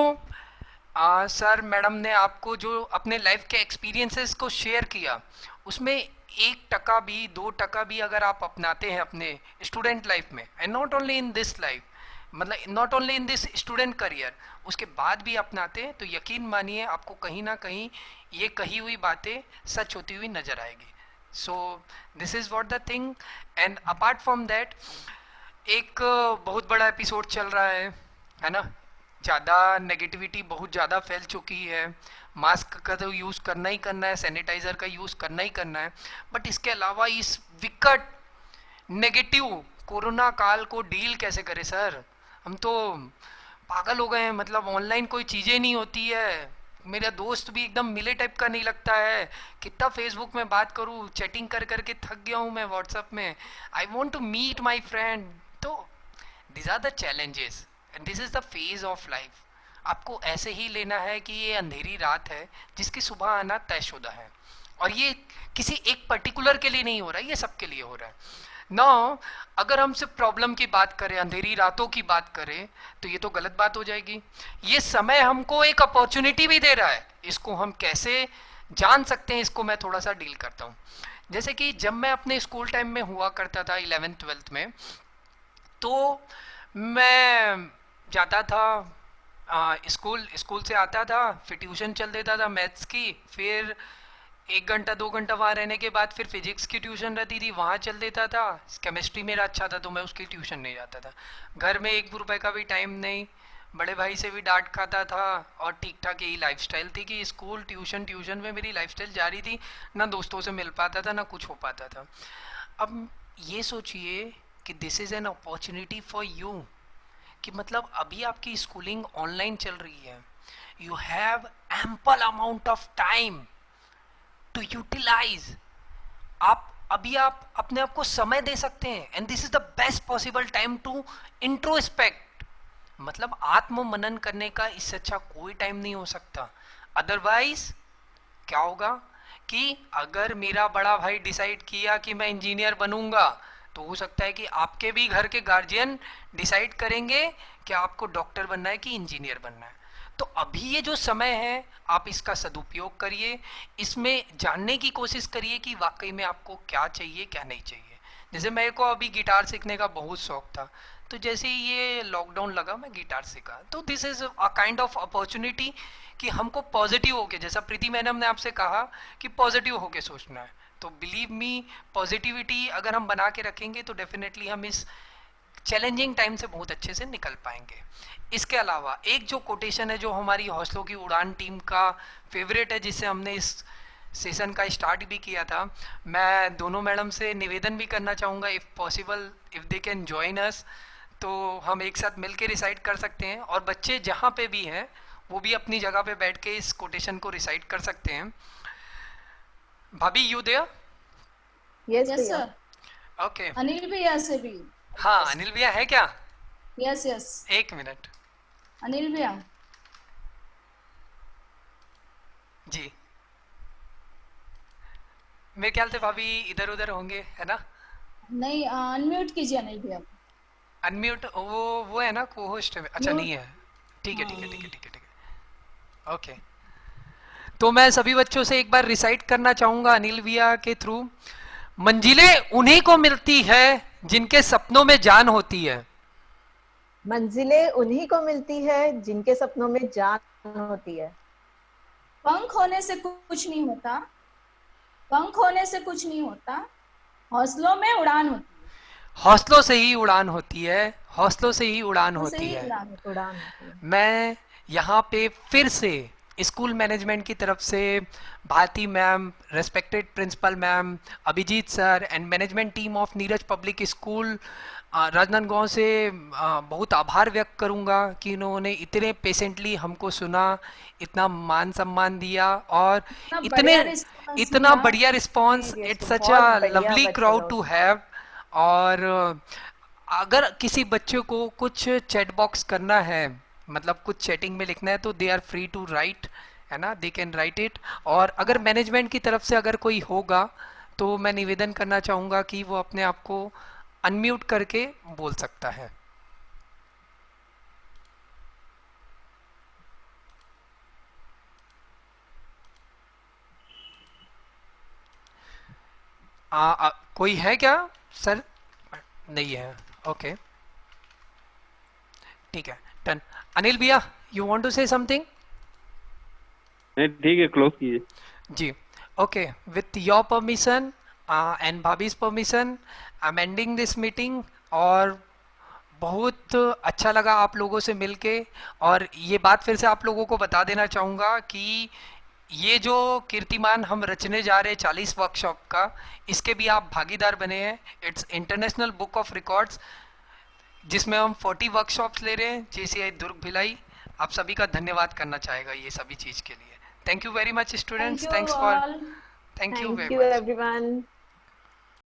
सर मैडम ने आपको जो अपने लाइफ के एक्सपीरियंसेस को शेयर किया उसमें 1% भी 2% भी अगर आप अपनाते हैं अपने स्टूडेंट लाइफ में, and not only in this life, मतलब not only in this student career, उसके बाद भी अपनाते हैं तो यकीन मानिए आपको कहीं ना कहीं ये कही हुई बातें सच होती हुई नजर आएगी। सो this is what the thing. And apart from that एक बहुत बड़ा एपिसोड चल रहा है ना, ज़्यादा नेगेटिविटी बहुत ज़्यादा फैल चुकी है, मास्क का तो यूज़ करना ही करना है, सैनिटाइज़र का यूज़ करना ही करना है, बट इसके अलावा इस विकट नेगेटिव कोरोना काल को डील कैसे करें सर? हम तो पागल हो गए हैं, मतलब ऑनलाइन कोई चीज़ें नहीं होती है, मेरा दोस्त भी एकदम मिले टाइप का नहीं लगता है, कितना फेसबुक में बात करूँ, चैटिंग कर करके थक गया हूँ मैं व्हाट्सएप में, I want to meet my friend. तो this are the challenges and this is the phase of life. आपको ऐसे ही लेना है कि ये अंधेरी रात है जिसकी सुबह आना तयशुदा है, और ये किसी एक पर्टिकुलर के लिए नहीं हो रहा है, ये सबके लिए हो रहा है। ना अगर हम सिर्फ प्रॉब्लम की बात करें, अंधेरी रातों की बात करें, तो ये तो गलत बात हो जाएगी। ये समय हमको एक अपॉर्चुनिटी भी दे रहा है, इसको हम कैसे जान सकते हैं, इसको मैं थोड़ा सा डील करता हूँ। जैसे कि जब मैं अपने स्कूल टाइम में हुआ करता था 11th-12th में, तो मैं जाता था स्कूल से आता था, फिर ट्यूशन चल देता था मैथ्स की, फिर 1 घंटा 2 घंटा वहाँ रहने के बाद फिर फिजिक्स की ट्यूशन रहती थी, वहाँ चल देता था। केमिस्ट्री मेरा अच्छा था तो मैं उसकी ट्यूशन नहीं जाता था। घर में 1 रुपए का भी टाइम नहीं, बड़े भाई से भी डांट खाता था, और ठीक ठाक यही लाइफस्टाइल थी कि स्कूल ट्यूशन में मेरी लाइफस्टाइल जारी थी, ना दोस्तों से मिल पाता था ना कुछ हो पाता था। अब ये सोचिए कि this is an opportunity for you, कि मतलब अभी आपकी स्कूलिंग ऑनलाइन चल रही है, you have ample amount of time to utilize. आप अपने आप को समय दे सकते हैं, and this is the best possible time to introspect, मतलब आत्म मनन करने का इससे अच्छा कोई टाइम नहीं हो सकता। अदरवाइज क्या होगा कि अगर मेरा बड़ा भाई डिसाइड किया कि मैं इंजीनियर बनूंगा, तो हो सकता है कि आपके भी घर के गार्जियन डिसाइड करेंगे कि आपको डॉक्टर बनना है कि इंजीनियर बनना है। तो अभी ये जो समय है आप इसका सदुपयोग करिए, इसमें जानने की कोशिश करिए कि वाकई में आपको क्या चाहिए क्या नहीं चाहिए। जैसे मेरे को अभी गिटार सीखने का बहुत शौक था, तो जैसे ही ये लॉकडाउन लगा मैं गिटार सीखा। तो this is a kind of opportunity कि हमको पॉजिटिव होके, जैसा प्रीति मैडम ने आपसे कहा कि पॉजिटिव होके सोचना है, तो बिलीव मी पॉजिटिविटी अगर हम बना के रखेंगे तो डेफिनेटली हम इस चैलेंजिंग टाइम से बहुत अच्छे से निकल पाएंगे। इसके अलावा एक जो कोटेशन है जो हमारी हौसलों की उड़ान टीम का फेवरेट है, जिससे हमने इस सेशन का स्टार्ट भी किया था, मैं दोनों मैडम से निवेदन भी करना चाहूँगा, if possible if they can join us, तो हम एक साथ मिलकर रिसाइट कर सकते हैं, और बच्चे जहाँ पे भी हैं वो भी अपनी जगह पे बैठ के इस कोटेशन को रिसाइट कर सकते हैं। भाभी you there? Yes yes sir. Okay, Anil भैया से भी। हाँ अनिल भैया है क्या? यस यस, 1 मिनट अनिल भैया। जी, मेरे ख्याल से भाभी इधर उधर होंगे, है ना? नहीं, अनम्यूट कीजिए अनिल भैया। अनम्यूट वो है ना, को होस्ट है, अच्छा Mute। नहीं है, ठीक है ठीक है ठीक है ठीक है ठीक है, ओके। तो मैं सभी बच्चों से एक बार रिसाइट करना चाहूंगा अनिल भैया के थ्रू, मंजिलें उन्हीं को मिलती है जिनके सपनों में जान होती है। मंजिलें उन्हीं को मिलती है जिनके सपनों में जान होती है। पंख होने से कुछ नहीं होता, पंख होने से कुछ नहीं होता, हौसलों में उड़ान होती है, हौसलों से ही उड़ान होती है, हौसलों से ही उड़ान हौसलों से होती ही है। उड़ान होती है। उड़ान होती है। मैं यहाँ पे फिर से स्कूल मैनेजमेंट की तरफ से Bharti ma'am, respected principal ma'am, Abhijit sir and management team of Neeraj public school Rajnandgaon से बहुत आभार व्यक्त करूँगा कि इन्होंने इतने पेशेंटली हमको सुना, इतना मान सम्मान दिया और इतने बढ़िया response इतना दिया। बढ़िया रिस्पॉन्स। Seriously, इट्स सच बहुत अ बढ़िया लवली बच्चे क्राउड लोग। To have. और अगर किसी बच्चे को कुछ चैट बॉक्स करना है, मतलब कुछ चैटिंग में लिखना है, तो they are free to write, है ना, दे कैन राइट इट। और अगर मैनेजमेंट की तरफ से अगर कोई होगा तो मैं निवेदन करना चाहूँगा कि वो अपने आप को अनम्यूट करके बोल सकता है। कोई है क्या सर? नहीं है, ओके ठीक है, डन। अनिल भैया, you want to say something? नहीं ठीक है, क्लोज कीजिए। जी, okay, with your permission and भाभीज permission, I am ending this meeting. और बहुत अच्छा लगा आप लोगों से मिलके। और ये बात फिर से आप लोगों को बता देना चाहूँगा कि ये जो कीर्तिमान हम रचने जा रहे हैं 40 वर्कशॉप का, इसके भी आप भागीदार बने हैं। It's international book of records, जिसमें हम 40 वर्कशॉप्स ले रहे हैं। JCI दुर्ग भिलाई आप सभी का धन्यवाद करना चाहेगा ये सभी चीज़ के लिए। Thank you very much students, Thank you thanks for, all. Thank you Thank very you much. everyone.